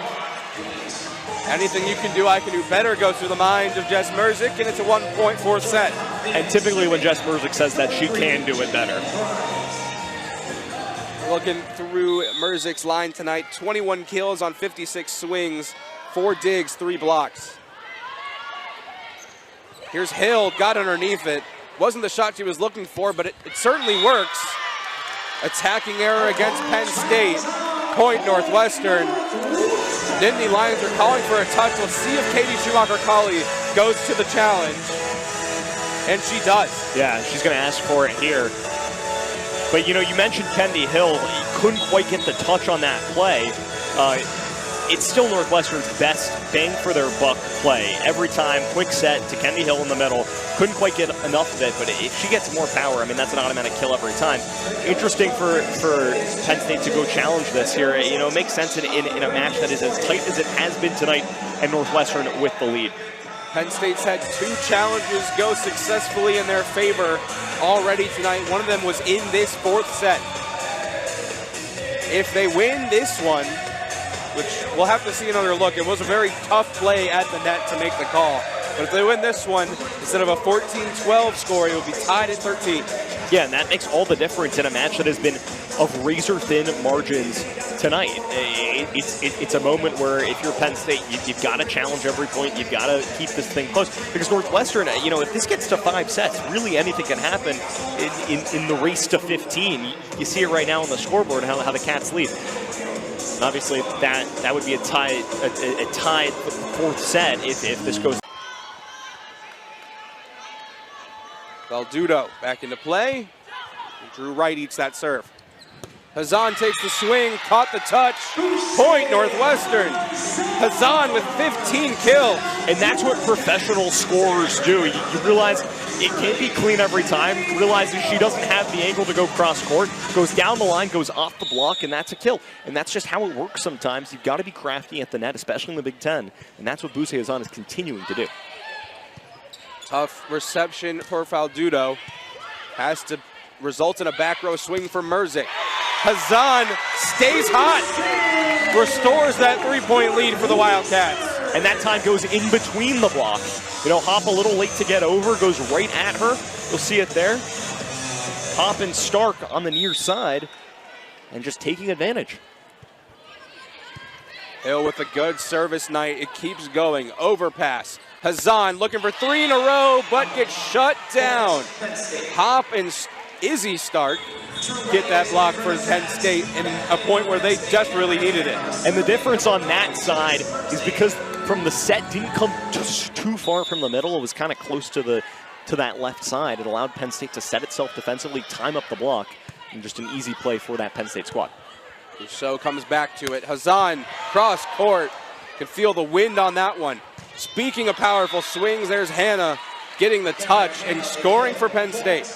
Speaker 1: Anything you can do, I can do better goes through the mind of Jess Merzick, and it's a 1-point fourth set.
Speaker 2: And typically when Jess Merzick says that, she can do it better.
Speaker 1: Looking through Merzick's line tonight, 21 kills on 56 swings, 4 digs, 3 blocks. Here's Hill, got underneath it. Wasn't the shot she was looking for, but it certainly works. Attacking error against Penn State. Point Northwestern. Nittany Lions are calling for a touch. Let's see if Katie Schumacher-Colley goes to the challenge. And she does.
Speaker 2: Yeah, she's going to ask for it here. But, you know, you mentioned Kendi Hill. He couldn't quite get the touch on that play. It's still Northwestern's best bang for their buck play. Every time, quick set to Kendi Hill in the middle. Couldn't quite get enough of it, but if she gets more power, I mean, that's an automatic kill every time. Interesting for Penn State to go challenge this here. You know, it makes sense in a match that is as tight as it has been tonight, and Northwestern with the lead.
Speaker 1: Penn State's had 2 challenges go successfully in their favor already tonight. One of them was in this 4th set. If they win this one, which we'll have to see another look. It was a very tough play at the net to make the call. But if they win this one, instead of a 14-12 score, it will be tied at 13.
Speaker 2: Yeah, and that makes all the difference in a match that has been of razor-thin margins tonight. It's a moment where if you're Penn State, you've got to challenge every point. You've got to keep this thing close. Because Northwestern, you know, if this gets to 5 sets, really anything can happen in the race to 15. You see it right now on the scoreboard, how the Cats lead. Obviously, that would be a tied 4th set if this goes.
Speaker 1: Valdudo back into play. Drew Wright eats that serve. Hazan takes the swing, caught the touch. Point Northwestern. Hazan with 15 kills.
Speaker 2: And that's what professional scorers do. You realize it can't be clean every time. Realizes she doesn't have the angle to go cross court. Goes down the line, goes off the block, and that's a kill. And that's just how it works sometimes. You've got to be crafty at the net, especially in the Big Ten. And that's what Buse Hazan is continuing to do.
Speaker 1: Tough reception for Valdudo. Has to result in a back row swing for Merzick. Hazan stays hot. Restores that 3-point lead for the Wildcats.
Speaker 2: And that time goes in between the block. You know, Hop a little late to get over, goes right at her. You'll see it there. Hop and Stark on the near side and just taking advantage.
Speaker 1: Hill with a good service night. It keeps going. Overpass. Hazan looking for 3 in a row, but gets shut down. Hop and Izzy Stark get that block for Penn State in a point where they desperately needed it.
Speaker 2: And the difference on that side is because from the set didn't come too far from the middle. It was kind of close to that left side. It allowed Penn State to set itself defensively, time up the block, and just an easy play for that Penn State squad.
Speaker 1: Rousseau comes back to it. Hazan cross court. Can feel the wind on that one. Speaking of powerful swings, there's Hannah getting the touch and scoring for Penn State.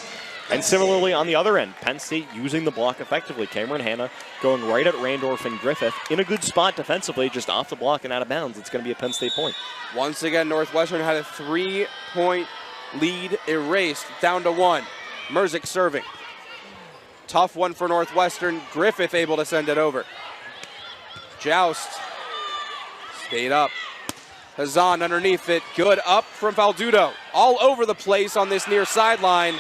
Speaker 2: And similarly on the other end, Penn State using the block effectively. Cameron Hannah going right at Randorf and Griffith in a good spot defensively, just off the block and out of bounds. It's going to be a Penn State point.
Speaker 1: Once again, Northwestern had a 3-point lead erased, down to 1. Merzick serving. Tough one for Northwestern. Griffith able to send it over. Joust. Stayed up. Hazan underneath it. Good up from Valdudo. All over the place on this near sideline.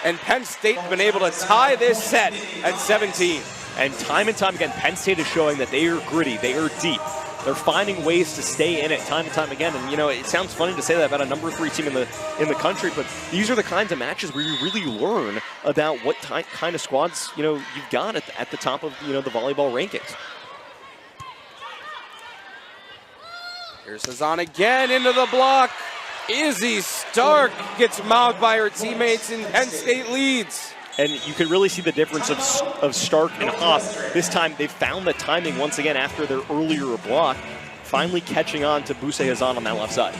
Speaker 1: And Penn State been able to tie this set at 17.
Speaker 2: And time again, Penn State is showing that they are gritty, they are deep. They're finding ways to stay in it time and time again. And, you know, it sounds funny to say that about a number 3 team in the country, but these are the kinds of matches where you really learn about what kind of squads, you know, you've got at the top of, you know, the volleyball rankings.
Speaker 1: Here's Hazan again into the block. Izzy Stark gets mobbed by her teammates and Penn State leads.
Speaker 2: And you can really see the difference of Stark and Hop. This time they found the timing once again after their earlier block, finally catching on to Buse Hazan on that left side.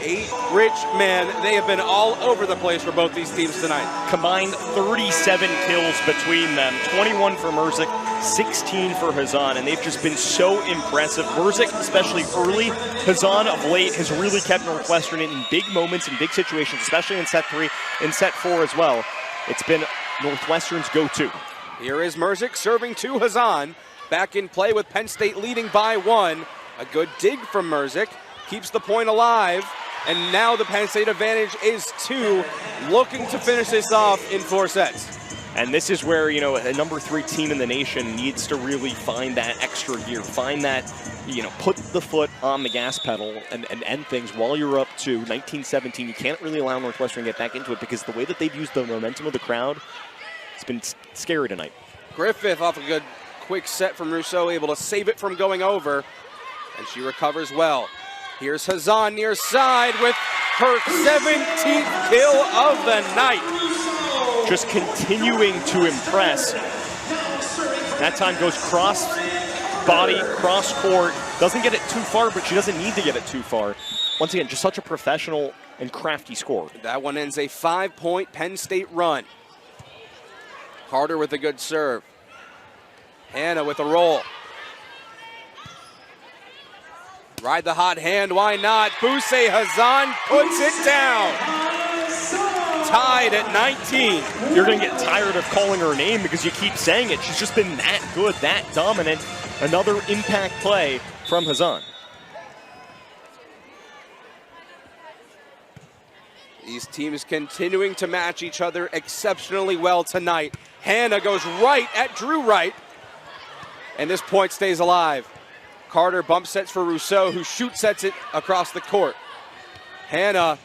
Speaker 1: 8. Rich, man, they have been all over the place for both these teams tonight.
Speaker 2: Combined 37 kills between them, 21 for Merzik, 16 for Hazan, and they've just been so impressive. Merzik, especially early. Hazan of late has really kept Northwestern in big moments, in big situations, especially in set 3, in set 4 as well. It's been Northwestern's go-to.
Speaker 1: Here is Merzik serving to Hazan. Back in play with Penn State leading by 1. A good dig from Merzik. Keeps the point alive. And now the Penn State advantage is 2. Looking to finish this off in 4 sets.
Speaker 2: And this is where, you know, a number 3 team in the nation needs to really find that extra gear. Find that, you know, put the foot on the gas pedal and end things while you're up to 19-17. You can't really allow Northwestern to get back into it because the way that they've used the momentum of the crowd, it's been scary tonight.
Speaker 1: Griffith off a good quick set from Rousseau, able to save it from going over, and she recovers well. Here's Hazan near side with her 17th kill of the night.
Speaker 2: Just continuing to impress. That time goes cross body, cross court. Doesn't get it too far, but she doesn't need to get it too far. Once again, just such a professional and crafty score.
Speaker 1: That one ends a 5-point Penn State run. Carter with a good serve. Hannah with a roll. Ride the hot hand, why not? Boussaint Hazan puts it down. Tied at 19.
Speaker 2: You're going to get tired of calling her name because you keep saying it. She's just been that good, that dominant. Another impact play from Hazan.
Speaker 1: These teams continuing to match each other exceptionally well tonight. Hannah goes right at Drew Wright. And this point stays alive. Carter bump sets for Rousseau, who shoot sets it across the court. Hannah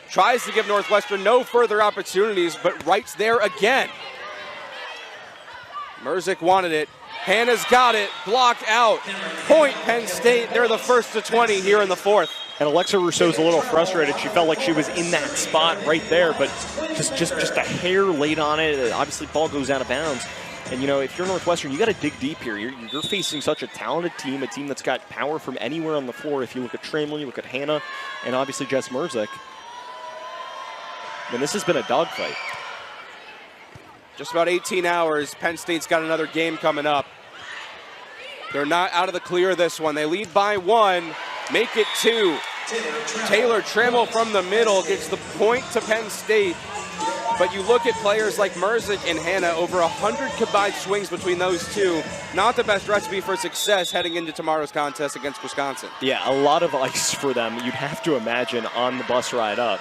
Speaker 1: tries to give Northwestern no further opportunities, but Wright's there again. Merzik wanted it. Hannah's got it. Block out. Point Penn State. They're the first to 20 here in the 4th.
Speaker 2: And Alexa Rousseau's a little frustrated. She felt like she was in that spot right there, but just a hair late on it. Obviously, ball goes out of bounds. And, you know, if you're Northwestern, you got to dig deep here. You're facing such a talented team, a team that's got power from anywhere on the floor. If you look at Trammell, you look at Hannah, and obviously Jess Merzik. And this has been a dogfight.
Speaker 1: Just about 18 hours. Penn State's got another game coming up. They're not out of the clear this one. They lead by 1, make it 2. Taylor Trammell from the middle gets the point to Penn State. But you look at players like Merzik and Hannah, over 100 combined swings between those two. Not the best recipe for success heading into tomorrow's contest against Wisconsin.
Speaker 2: Yeah, a lot of ice for them, you'd have to imagine, on the bus ride up.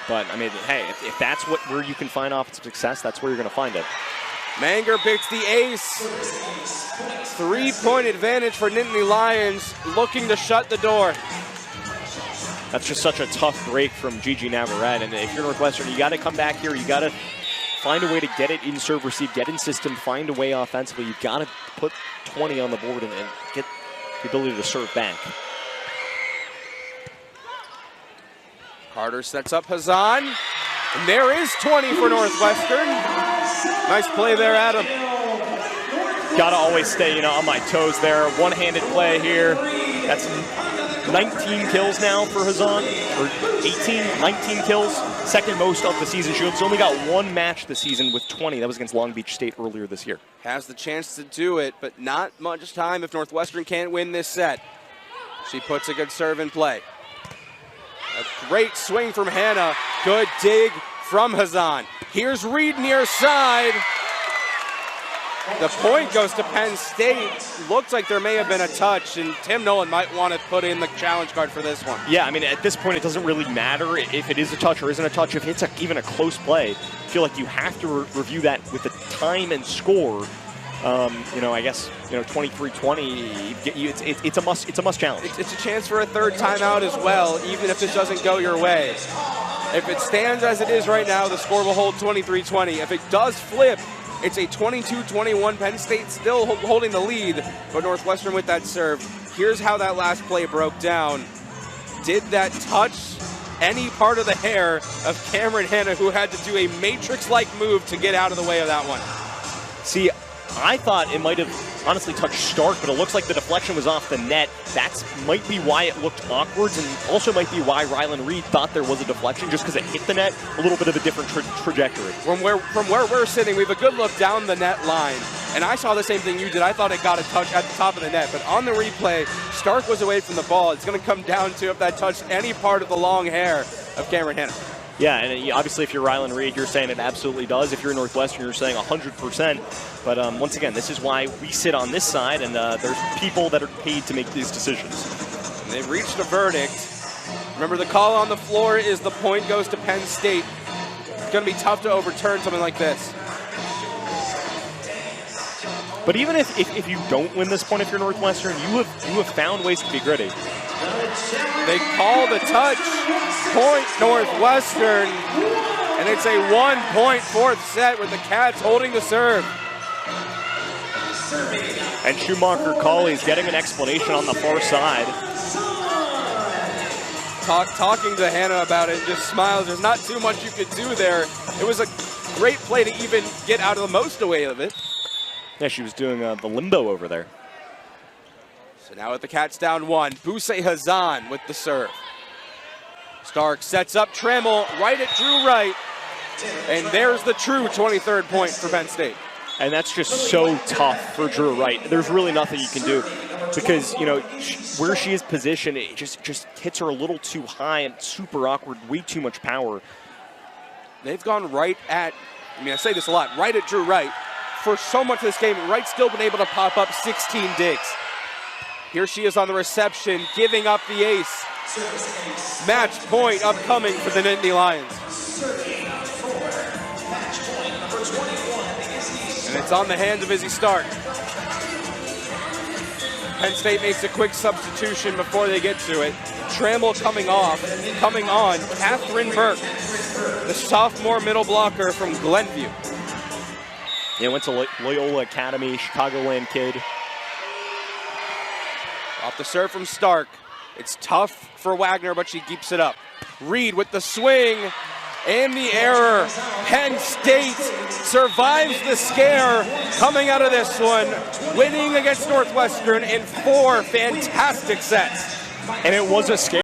Speaker 2: But, I mean, hey, if that's where you can find offensive success, that's where you're going to find it.
Speaker 1: Manger picks the ace. 3-point advantage for Nittany Lions, looking to shut the door.
Speaker 2: That's just such a tough break from Gigi Navarrete. And if you're Northwestern, you got to come back here. You got to find a way to get it in serve receive, get in system, find a way offensively. You've got to put 20 on the board and get the ability to serve back.
Speaker 1: Carter sets up Hazan. And there is 20 for Northwestern. Nice play there, Adam.
Speaker 2: Got to always stay, you know, on my toes there. One-handed play here. That's 19 kills now for Hazan, or 19 kills, second most of the season. She's only got 1 match this season with 20. That was against Long Beach State earlier this year.
Speaker 1: Has the chance to do it, but not much time if Northwestern can't win this set. She puts a good serve in play. A great swing from Hannah. Good dig from Hazan. Here's Reed near side. The point goes to Penn State. Looks like there may have been a touch, and Tim Nolan might want to put in the challenge card for this one.
Speaker 2: Yeah, I mean, at this point, it doesn't really matter if it is a touch or isn't a touch. If it's even a close play, I feel like you have to review that with the time and score. You know, I guess, you know, 23-20, it's a must challenge.
Speaker 1: It's a chance for a third timeout as well, even if this doesn't go your way. If it stands as it is right now, the score will hold 23-20. If it does flip, it's a 22-21. Penn State still holding the lead, but Northwestern with that serve. Here's how that last play broke down. Did that touch any part of the hair of Cameron Hannah, who had to do a Matrix-like move to get out of the way of that one?
Speaker 2: See, I thought it might have honestly touched Stark, but it looks like the deflection was off the net. That might be why it looked awkward, and also might be why Rylan Reed thought there was a deflection, just because it hit the net, a little bit of a different trajectory.
Speaker 1: From where we're sitting, we have a good look down the net line, and I saw the same thing you did. I thought it got a touch at the top of the net, but on the replay, Stark was away from the ball. It's going to come down to if that touched any part of the long hair of Cameron Hanna.
Speaker 2: Yeah, and obviously if you're Rylan Reed, you're saying it absolutely does. If you're Northwestern, you're saying 100%. But once again, this is why we sit on this side, and there's people that are paid to make these decisions.
Speaker 1: And they've reached a verdict. Remember, the call on the floor is the point goes to Penn State. It's going to be tough to overturn something like this.
Speaker 2: But even if you don't win this point, if you're Northwestern, you have found ways to be gritty.
Speaker 1: They call the touch, point Northwestern, and it's a 1-point fourth set with the Cats holding the serve.
Speaker 2: And Schumacher-Colley's getting an explanation on the far side.
Speaker 1: Talking to Hannah about it, just smiles. There's not too much you could do there. It was a great play to even get out of the most away of it.
Speaker 2: Yeah, she was doing the limbo over there.
Speaker 1: So now with the Cats down 1, Boussaint Hazan with the serve. Stark sets up Trammell right at Drew Wright, and there's the true 23rd point for Penn State.
Speaker 2: And that's just so tough for Drew Wright. There's really nothing you can do because, you know, where she is positioned, it just hits her a little too high and super awkward, way too much power.
Speaker 1: They've gone right at, I say this a lot, right at Drew Wright. For so much of this game, Wright's still been able to pop up 16 digs. Here she is on the reception, giving up the ace. Match point upcoming for the Nittany Lions. And it's on the hands of Izzy Stark. Penn State makes a quick substitution before they get to it. Trammell coming on, Catherine Burke, the sophomore middle blocker from Glenview.
Speaker 2: Yeah, went to Loyola Academy, Chicagoland kid.
Speaker 1: Off the serve from Stark. It's tough for Wagner, but she keeps it up. Reed with the swing and the error. Penn State survives the scare coming out of this one, winning against Northwestern in 4 fantastic sets.
Speaker 2: And it was a scare.